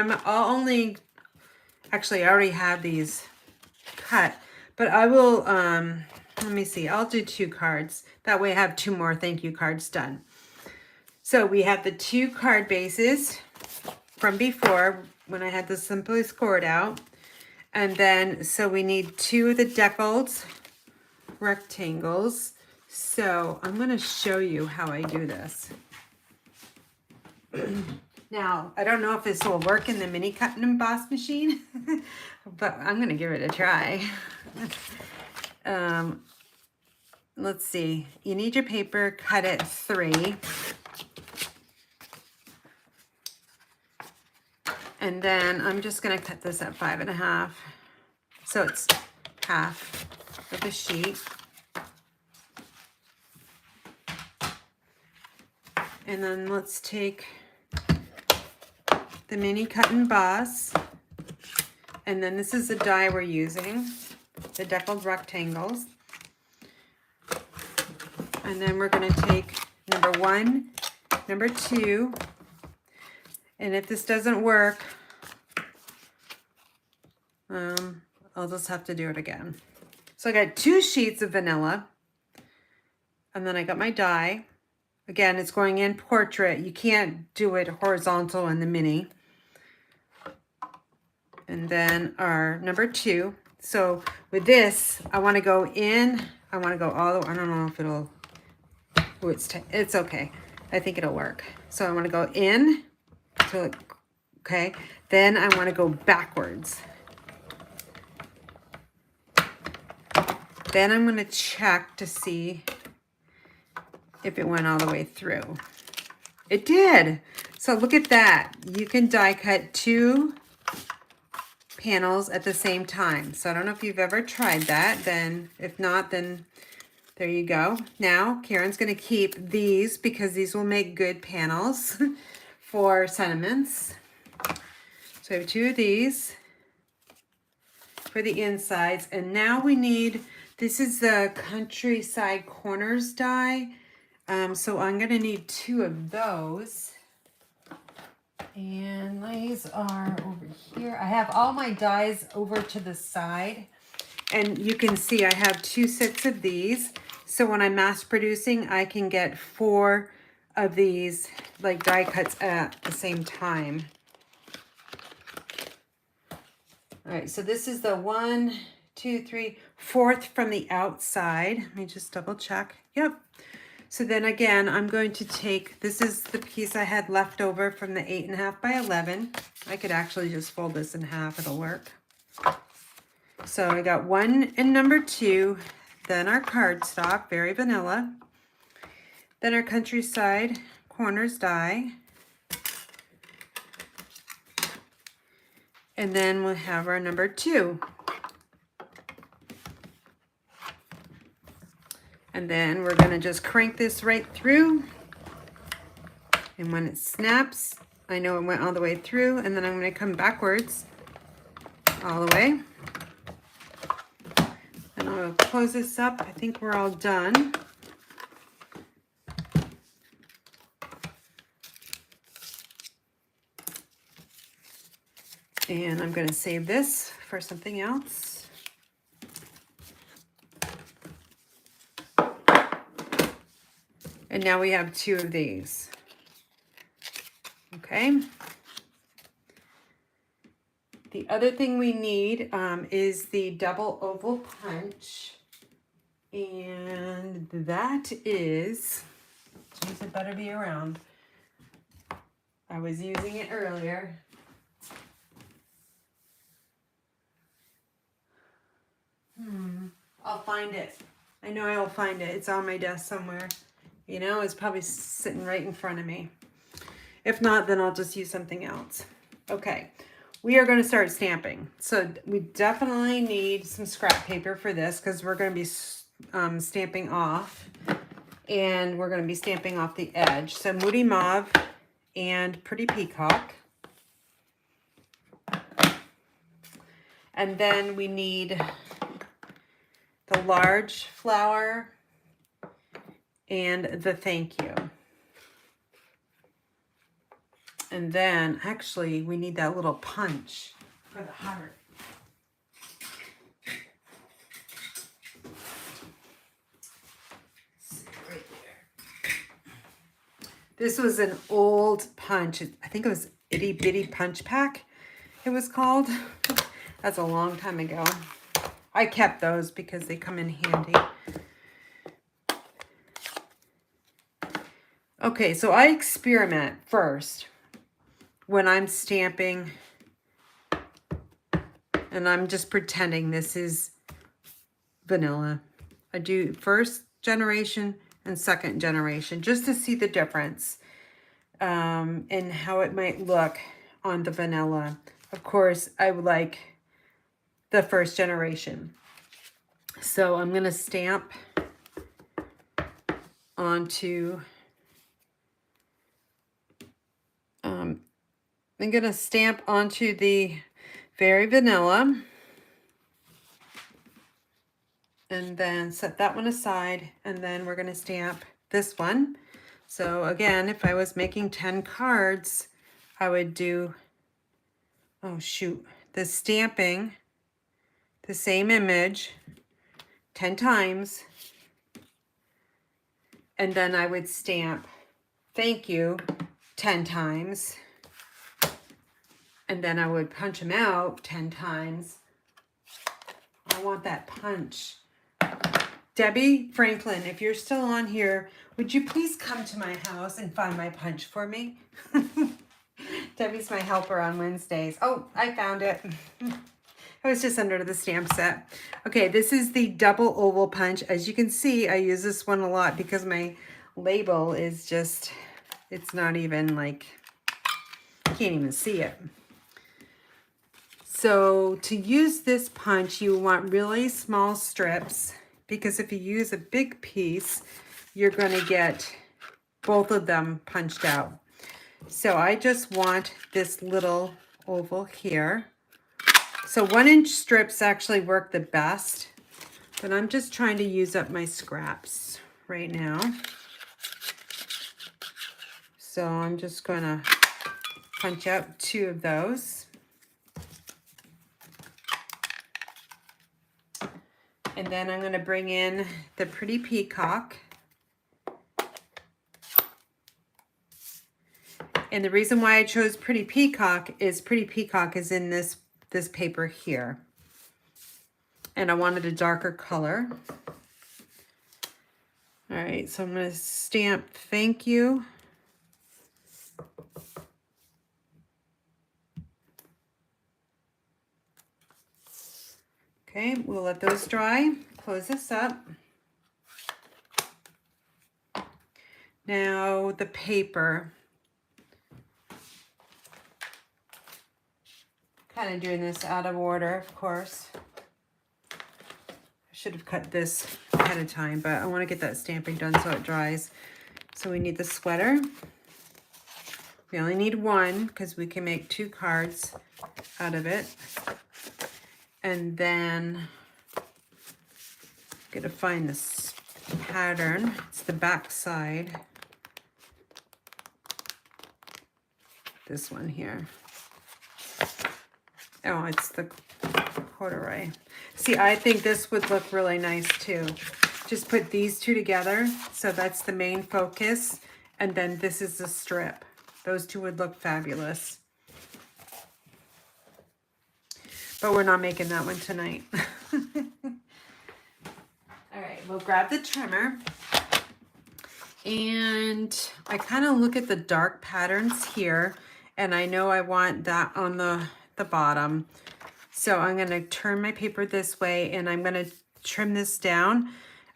actually I already have these cut, but I will, let me see, I'll do 2 cards. That way I have 2 more thank you cards done. So we have the 2 card bases from before when I had the Simply Scored out. And then, so we need 2 of the deckled rectangles. So I'm going to show you how I do this. Now, I don't know if this will work in the mini cut and emboss machine, but I'm going to give it a try. Let's see. You need your paper, cut it 3. And then I'm just going to cut this at 5.5. So it's half of the sheet. And then let's take the mini cut and emboss. And then this is the die we're using, the deckled rectangles. And then we're going to take number 1, number 2. And if this doesn't work, I'll just have to do it again. So I got 2 sheets of vanilla. And then I got my die. Again, it's going in portrait. You can't do it horizontal in the mini. And then our number 2. So with this, I want to go in. I want to go all the way. I don't know if it'll. Oh, it's okay. I think it'll work. So I want to go in. So, okay. Then I want to go backwards. Then I'm going to check to see if it went all the way through. It did. So look at that. You can die cut 2 panels at the same time. So I don't know if you've ever tried that. Then if not, then there you go. Now Karen's going to keep these because these will make good panels for sentiments. So I have 2 of these for the insides. And now we need, this is the Countryside Corners die. So I'm going to need 2 of those. And these are over here. I have all my dies over to the side. And you can see I have 2 sets of these. So when I'm mass producing, I can get 4 of these like die cuts at the same time. All right, so this is the 1, 2, 3, 4th from the outside. Let me just double check. Yep. So then again, I'm going to take, this is the piece I had left over from the 8.5 by 11. I could actually just fold this in half, it'll work. So I got 1 and number 2, then our cardstock, very vanilla. Then our Countryside Corners die. And then we'll have our number 2. And then we're going to just crank this right through. And when it snaps, I know it went all the way through. And then I'm going to come backwards all the way. And I'll close this up. I think we're all done. And I'm going to save this for something else. And now we have 2 of these. Okay. The other thing we need is the double oval punch. And that is, geez, it better be around. I was using it earlier. I'll find it. I know I'll find it. It's on my desk somewhere. You know, it's probably sitting right in front of me. If not, then I'll just use something else. Okay, we are going to start stamping. So we definitely need some scrap paper for this because we're going to be stamping off. And we're going to be stamping off the edge. So Moody Mauve and Pretty Peacock. And then we need the large flower and the thank you. And then actually we need that little punch for the heart. Right there. This was an old punch. I think it was Itty Bitty Punch Pack it was called. That's a long time ago. I kept those because they come in handy. Okay, so I experiment first when I'm stamping, and I'm just pretending this is vanilla. I do first generation and second generation just to see the difference and how it might look on the vanilla. Of course, I would like the first generation. So I'm going to stamp onto I'm going to stamp onto the Very Vanilla and then set that one aside, and then we're going to stamp this one. So again, if I was making 10 cards, I would do, oh shoot, the stamping, the same image 10 times, and then I would stamp thank you 10 times. And then I would punch them out 10 times. I want that punch. Debbie Franklin, if you're still on here, would you please come to my house and find my punch for me? Debbie's my helper on Wednesdays. Oh, I found it. It was just under the stamp set. Okay, this is the double oval punch. As you can see, I use this one a lot because my label is just, it's not even like, you can't even see it. So to use this punch, you want really small strips, because if you use a big piece, you're going to get both of them punched out. So I just want this little oval here. So 1-inch strips actually work the best, but I'm just trying to use up my scraps right now. So I'm just going to punch out 2 of those. And then I'm going to bring in the Pretty Peacock. And the reason why I chose Pretty Peacock is in this paper here. And I wanted a darker color. All right, so I'm going to stamp thank you. Okay, we'll let those dry. Close this up. Now the paper. Kind of doing this out of order, of course. I should have cut this ahead of time, but I want to get that stamping done so it dries. So we need the sweater. We only need 1 because we can make 2 cards out of it. And then I'm gonna find this pattern. It's the back side. This one here. Oh, it's the corduroy. See, I think this would look really nice too. Just put these 2 together. So that's the main focus. And then this is the strip. Those 2 would look fabulous. But we're not making that one tonight. All right, we'll grab the trimmer. And I kind of look at the dark patterns here. And I know I want that on the bottom. So I'm going to turn my paper this way and I'm going to trim this down.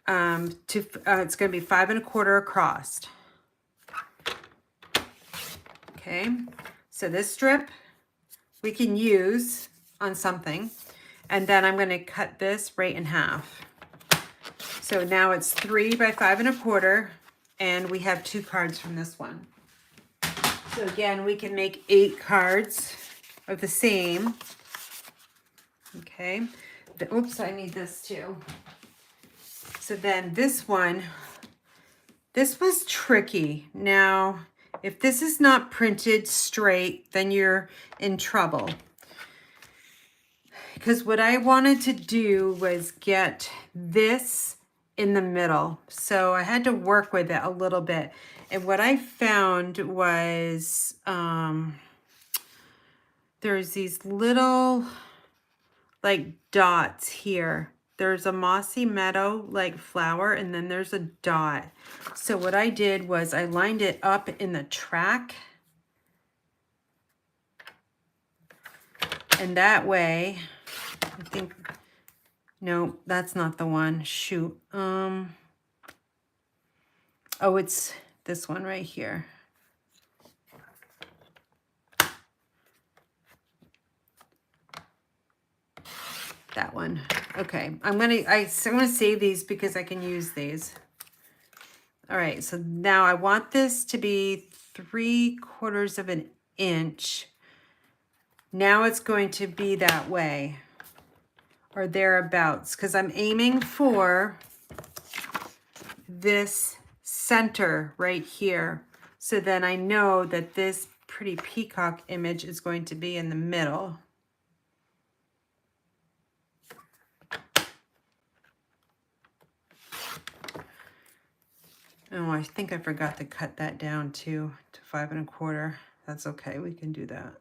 it's going to be 5 1/4 across. Okay, so this strip we can use on something, and then I'm going to cut this right in half. So now it's 3 by 5 1/4, and we have 2 cards from this one. So again, we can make 8 cards of the same. Okay, oops, I need this too. So then this one, this was tricky. Now, if this is not printed straight, then you're in trouble. Because what I wanted to do was get this in the middle. So I had to work with it a little bit. And what I found was there's these little like dots here. There's a mossy meadow like flower, and then there's a dot. So what I did was I lined it up in the track. And that way, I think, no, that's not the one. Shoot. Oh, it's this one right here. That one. Okay, I'm gonna save these because I can use these. All right, so now I want this to be 3/4 of an inch. Now it's going to be that way or thereabouts, because I'm aiming for this center right here. So then I know that this pretty peacock image is going to be in the middle. Oh, I think I forgot to cut that down too, to 5 1/4. That's okay, we can do that.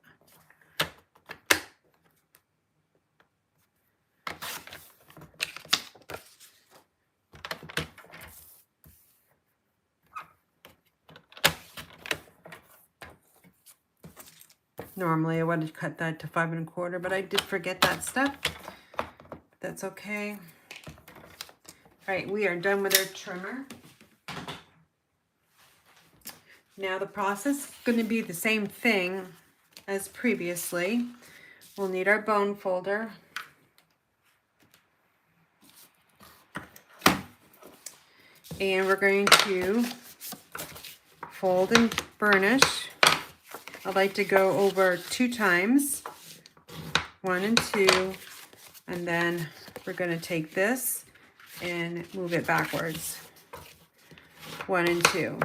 Normally I would have cut that to 5 1/4, but I did forget that step. That's okay. All right, we are done with our trimmer. Now the process is going to be the same thing as previously. We'll need our bone folder. And we're going to fold and burnish. I like to go over 2 times, 1 and 2, and then we're going to take this and move it backwards. 1 and 2.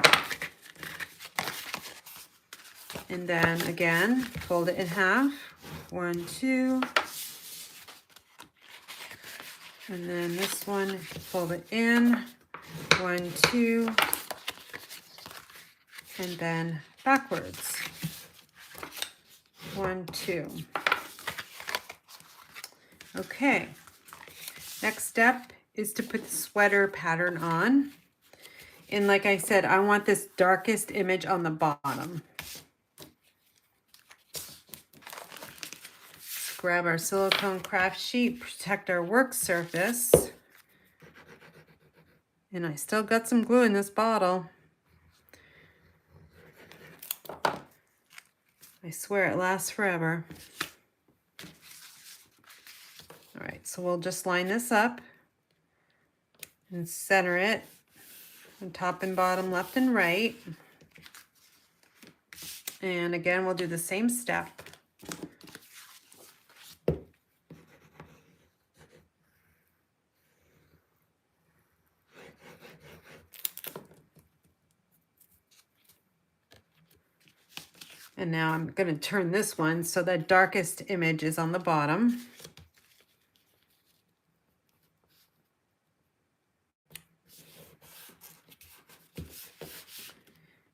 And then again, fold it in half. 1, 2. And then this one, fold it in. 1, 2. And then backwards. 1, 2. Okay. Next step is to put the sweater pattern on. And like I said, I want this darkest image on the bottom. Grab our silicone craft sheet, protect our work surface. And I still got some glue in this bottle. I swear it lasts forever. All right, so we'll just line this up and center it on top and bottom, left and right. And again, we'll do the same step. And now I'm going to turn this one so the darkest image is on the bottom.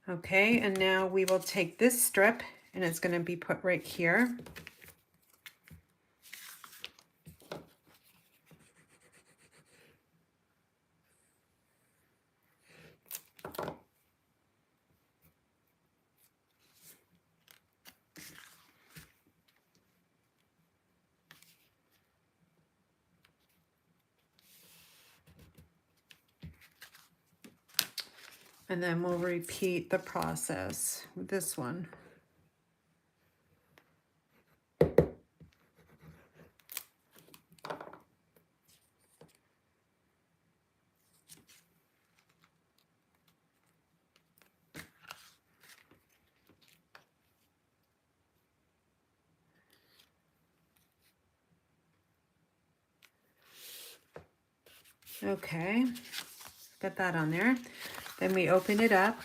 Okay, and now we will take this strip and it's going to be put right here. And then we'll repeat the process with this one. Okay, got that on there. Then we open it up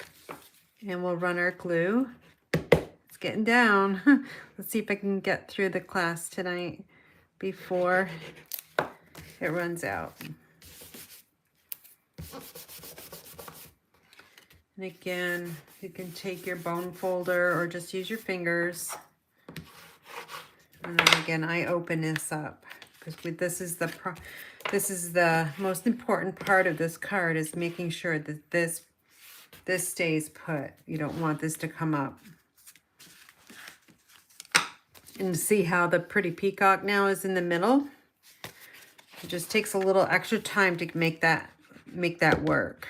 and we'll run our glue. It's getting down. Let's see if I can get through the class tonight before it runs out. And again, you can take your bone folder or just use your fingers. And then again, I open this up because this is the most important part of this card, is making sure that this stays put. You don't want this to come up. And see how the pretty peacock now is in the middle? It just takes a little extra time to make that work.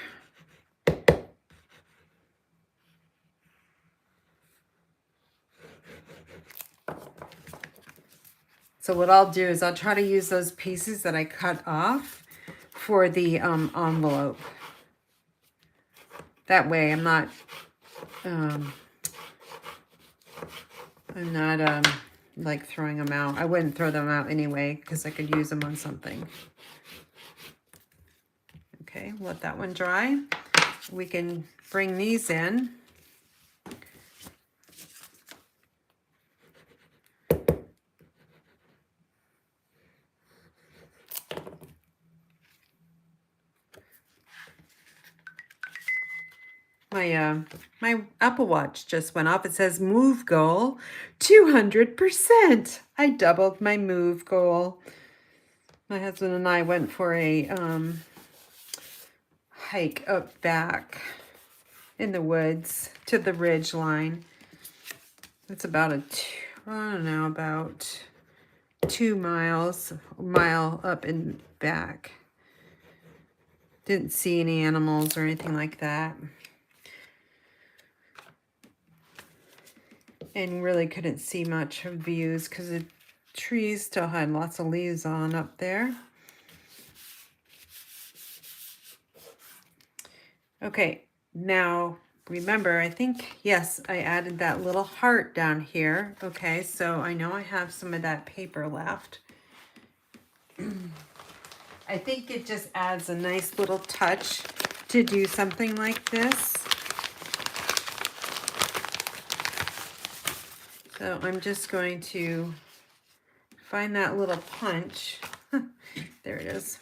So what I'll do is I'll try to use those pieces that I cut off for the envelope. That way I'm not like throwing them out. I wouldn't throw them out anyway because I could use them on something. Okay, let that one dry. We can bring these in. My Apple Watch just went off. It says move goal 200%. I doubled my move goal. My husband and I went for a hike up back in the woods to the ridge line. It's about about 2 miles, a mile up and back. Didn't see any animals or anything like that. And really couldn't see much of views because the trees still had lots of leaves on up there. Okay, now remember, I think, yes, I added that little heart down here. Okay, so I know I have some of that paper left. I think it just adds a nice little touch to do something like this. So I'm just going to find that little punch. There it is.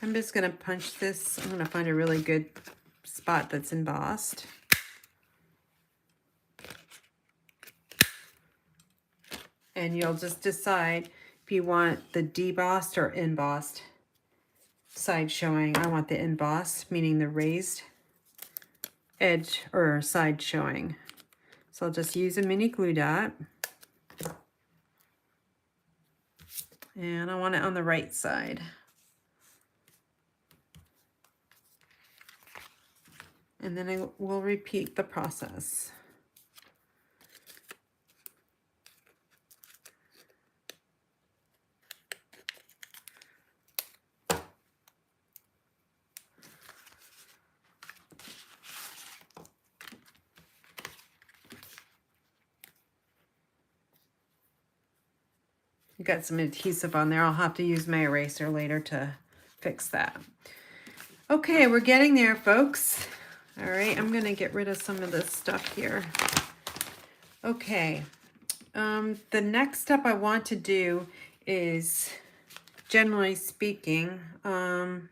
I'm just going to punch this. I'm going to find a really good spot that's embossed. And you'll just decide if you want the debossed or embossed side showing. I want the embossed, meaning the raised edge or side showing. So I'll just use a mini glue dot. And I want it on the right side. And then I will repeat the process. Got some adhesive on there. I'll have to use my eraser later to fix that. Okay, we're getting there, folks. All right, I'm gonna get rid of some of this stuff here. Okay, the next step I want to do is, generally speaking, I'm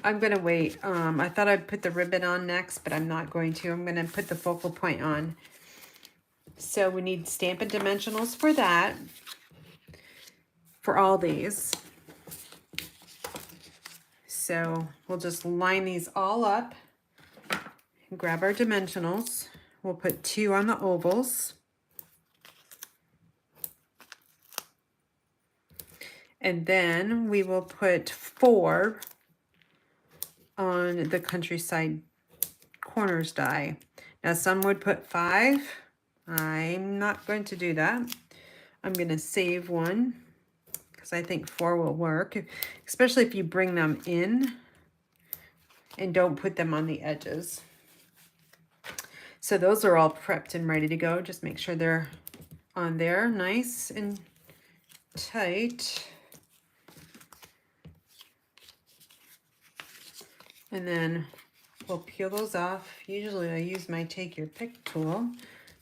gonna wait. I thought I'd put the ribbon on next, but I'm not going to. I'm gonna put the focal point on. So we need Stampin' Dimensionals for that. For all these. So we'll just line these all up and grab our dimensionals. We'll put 2 on the ovals. And then we will put 4 on the Countryside Corners die. Now some would put 5. I'm not going to do that. I'm going to save one because I think 4 will work, especially if you bring them in and don't put them on the edges. So those are all prepped and ready to go. Just make sure they're on there nice and tight. And then we'll peel those off. Usually I use my take your pick tool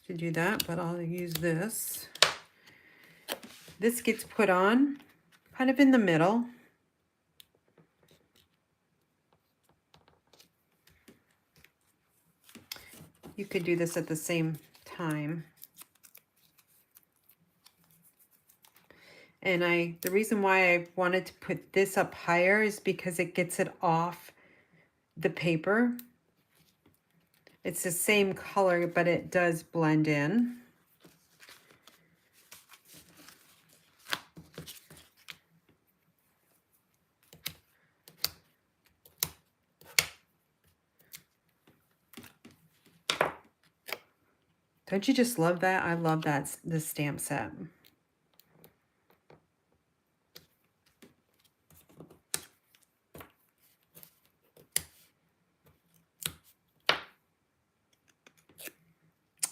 to do that, but I'll use this. This gets put on kind of in the middle. You could do this at the same time. And the reason why I wanted to put this up higher is because it gets it off the paper. It's the same color, but it does blend in. Don't you just love that? I love that, this stamp set.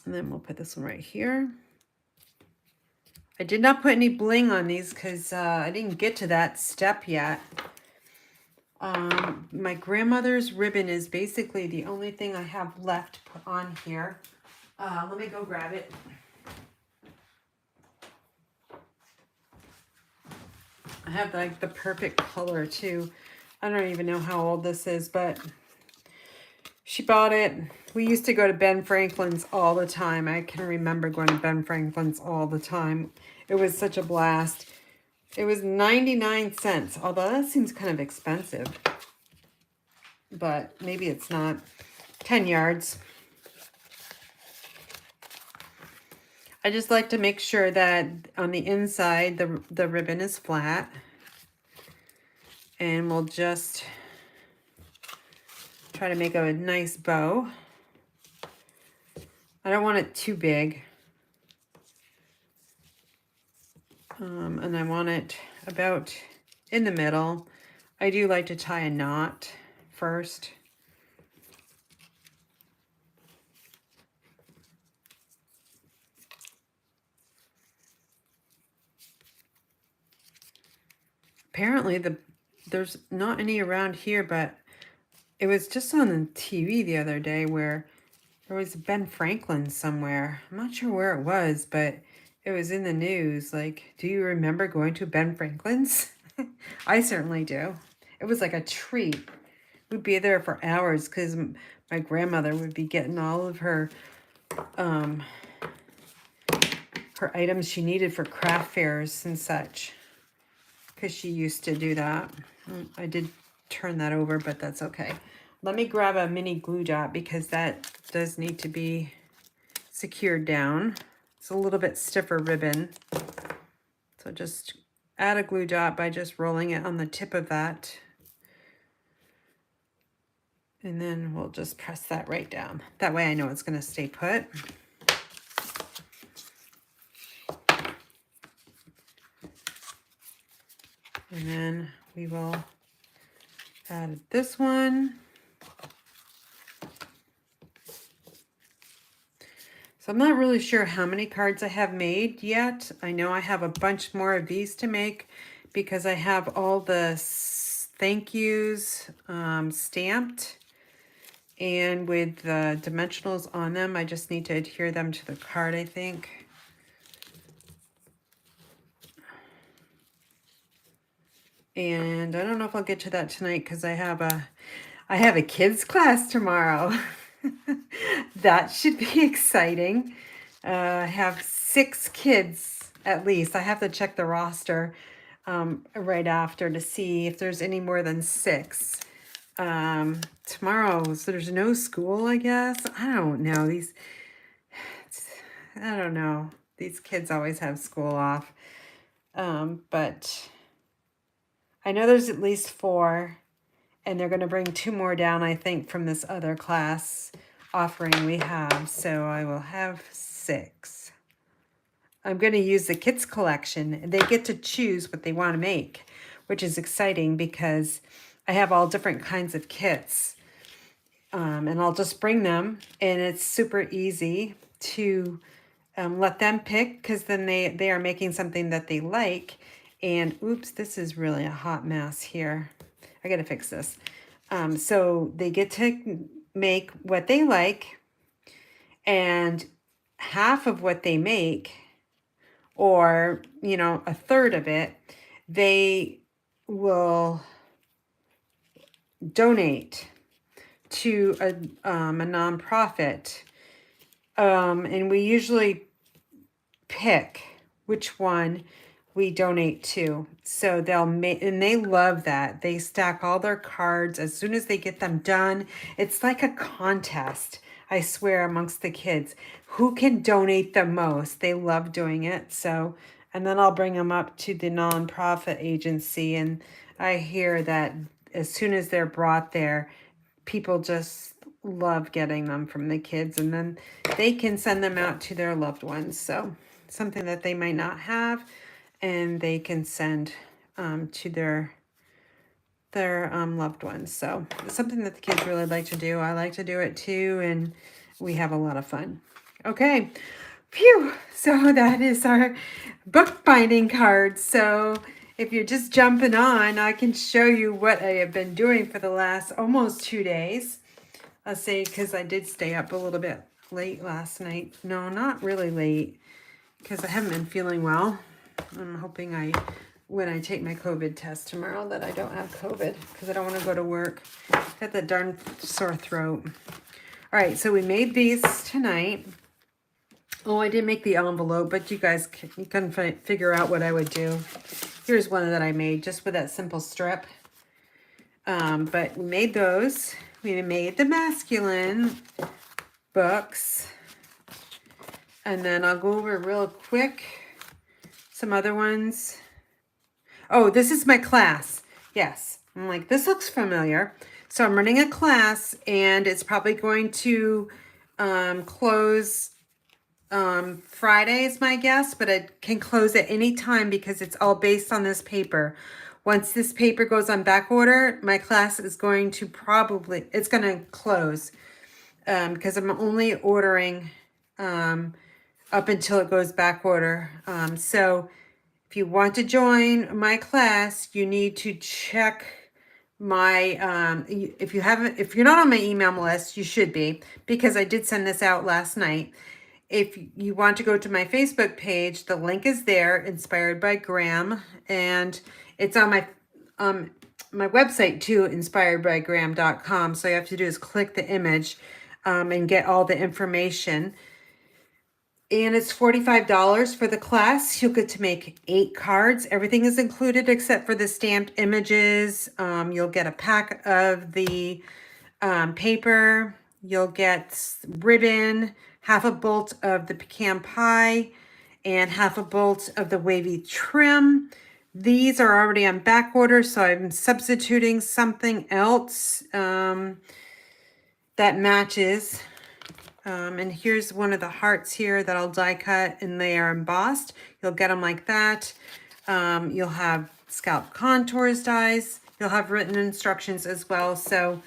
And then we'll put this one right here. I did not put any bling on these because I didn't get to that step yet. My grandmother's ribbon is basically the only thing I have left to put on here. Let me go grab it. I have like the perfect color too. I don't even know how old this is, but she bought it. We used to go to Ben Franklin's all the time. I can remember going to Ben Franklin's all the time. It was such a blast. It was 99 cents, although that seems kind of expensive. But maybe it's not. 10 yards. I just like to make sure that on the inside the ribbon is flat. And we'll just try to make a nice bow. I don't want it too big. And I want it about in the middle. I do like to tie a knot first. Apparently there's not any around here, but it was just on the TV the other day where there was Ben Franklin somewhere. I'm not sure where it was, but it was in the news. Like, do you remember going to Ben Franklin's? I certainly do. It was like a treat. We'd be there for hours because my grandmother would be getting all of her items she needed for craft fairs and such, because she used to do that. I did turn that over, but that's okay. Let me grab a mini glue dot because that does need to be secured down. It's a little bit stiffer ribbon. So just add a glue dot by just rolling it on the tip of that. And then we'll just press that right down. That way I know it's going to stay put. And then we will add this one. So I'm not really sure how many cards I have made yet. I know I have a bunch more of these to make because I have all the thank yous stamped. And with the dimensionals on them, I just need to adhere them to the card, I think. And I don't know if I'll get to that tonight because I have a kids class tomorrow. That should be exciting. I have 6 kids at least. I have to check the roster right after to see if there's any more than 6. Tomorrow, so there's no school, I guess. I don't know. I don't know. These kids always have school off. But I know there's at least 4. And they're going to bring 2 more down, I think, from this other class offering we have. So I will have 6. I'm going to use the kids collection. They get to choose what they want to make, which is exciting because I have all different kinds of kits. And I'll just bring them, and it's super easy to let them pick, because then they are making something that they like. And oops, this is really a hot mess here. I got to fix this. So they get to make what they like, and half of what they make, or, you know, a third of it, they will donate to a nonprofit. And we usually pick which one we donate to. So they'll make, and they love that. They stack all their cards as soon as they get them done. It's like a contest, I swear, amongst the kids. Who can donate the most? They love doing it. So, and then I'll bring them up to the nonprofit agency. And I hear that as soon as they're brought there, people just love getting them from the kids, and then they can send them out to their loved ones. So something that they might not have, and they can send to their loved ones. So it's something that the kids really like to do. I like to do it too, and we have a lot of fun. Okay, phew. So that is our bookbinding cards. So if you're just jumping on, I can show you what I have been doing for the last almost 2 days. I'll say, because I did stay up a little bit late last night. No, not really late, because I haven't been feeling well. I'm hoping when I take my COVID test tomorrow, that I don't have COVID, because I don't want to go to work. Got that darn sore throat. All right, so we made these tonight. Oh, I didn't make the envelope, but you guys can figure out what I would do. Here's one that I made just with that simple strip. But we made those. We made the masculine books. And then I'll go over real quick some other ones. Oh, this is my class. Yes. I'm like, this looks familiar. So I'm running a class, and it's probably going to close Friday is my guess, but it can close at any time because it's all based on this paper. Once this paper goes on back order, my class is going to it's going to close because I'm only ordering up until it goes back order. So if you want to join my class, you need to check my, if you're not on my email list, you should be, because I did send this out last night. If you want to go to my Facebook page, the link is there, Inspired by Graham, and it's on my website too, inspiredbygraham.com. So all you have to do is click the image and get all the information. And it's $45 for the class. You'll get to make 8 cards. Everything is included except for the stamped images. You'll get a pack of the paper. You'll get ribbon, half a bolt of the pecan pie, and half a bolt of the wavy trim. These are already on back order, so I'm substituting something else that matches. And here's one of the hearts here that I'll die cut, and they are embossed. You'll get them like that. You'll have scalp contours dies. You'll have written instructions as well. So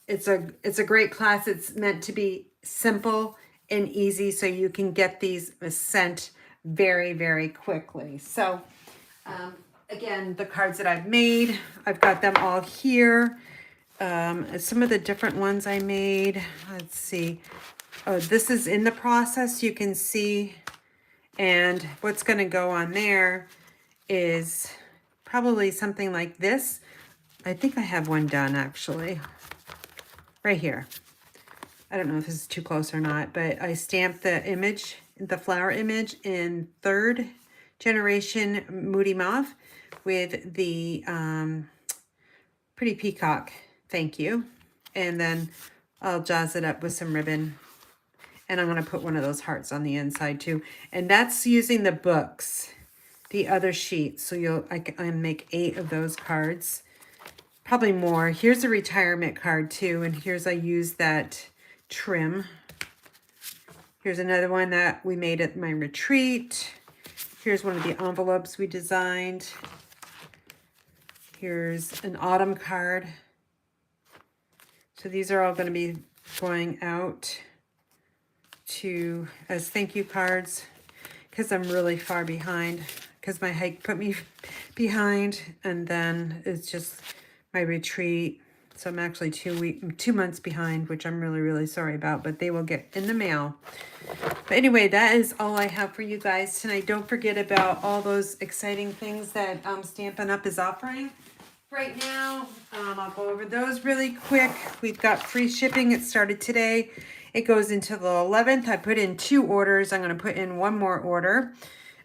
it's a great class. It's meant to be simple and easy, so you can get these sent very, very quickly. So again, the cards that I've made, I've got them all here. Some of the different ones I made, let's see. Oh, this is in the process, you can see. And what's going to go on there is probably something like this. I think I have one done actually. Right here. I don't know if this is too close or not, but I stamped the image, the flower image, in 3rd generation Moody Mauve with the Pretty Peacock. Thank you. And then I'll jazz it up with some ribbon. And I'm going to put one of those hearts on the inside too. And that's using the books, the other sheet. So I make 8 of those cards. probably more. Here's a retirement card too, and here's I used that trim. Here's another one that we made at my retreat. Here's one of the envelopes we designed. Here's an autumn card. So these are all going to be going out to as thank you cards because I'm really far behind because my hike put me behind, and then it's just my retreat. So I'm actually 2 months behind, which I'm really, really sorry about, but they will get in the mail. But anyway, that is all I have for you guys tonight. Don't forget about all those exciting things that Stampin' Up! Is offering right now. I'll go over those really quick. We've got free shipping. It started today. It goes into the 11th. I put in 2 orders. I'm going to put in 1 more order.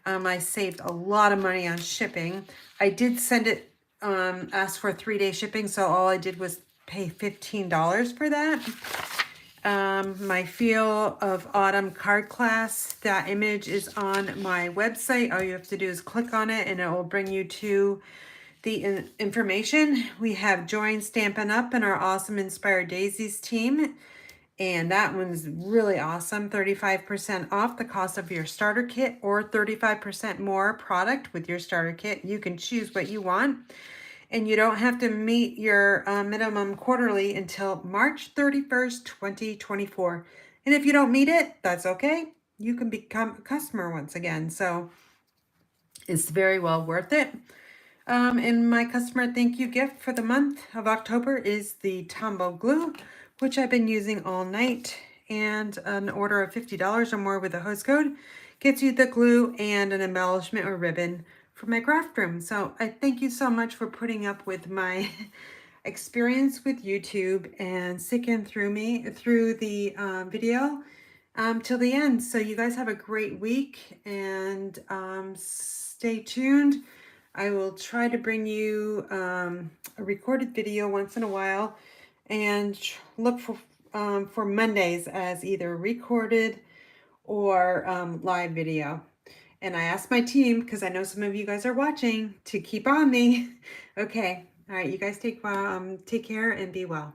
I saved a lot of money on shipping. I did send it, ask for 3-day shipping, so all I did was pay $15 for that. My Feel of Autumn card class, that image is on my website. All you have to do is click on it and it will bring you to the information. We have joined Stampin' Up! And our awesome Inspired Daisies team. And that one's really awesome. 35% off the cost of your starter kit or 35% more product with your starter kit. You can choose what you want. And you don't have to meet your minimum quarterly until March 31st, 2024. And if you don't meet it, that's okay. You can become a customer once again. So it's very well worth it. And my customer thank you gift for the month of October is the Tombo glue, which I've been using all night. And an order of $50 or more with a host code gets you the glue and an embellishment or ribbon for my craft room. So I thank you so much for putting up with my experience with YouTube and sticking through the video till the end. So you guys have a great week, and stay tuned. I will try to bring you a recorded video once in a while, and look for Mondays as either recorded or live video. And I asked my team, because I know some of you guys are watching, to keep on me. Okay. All right. You guys take care and be well.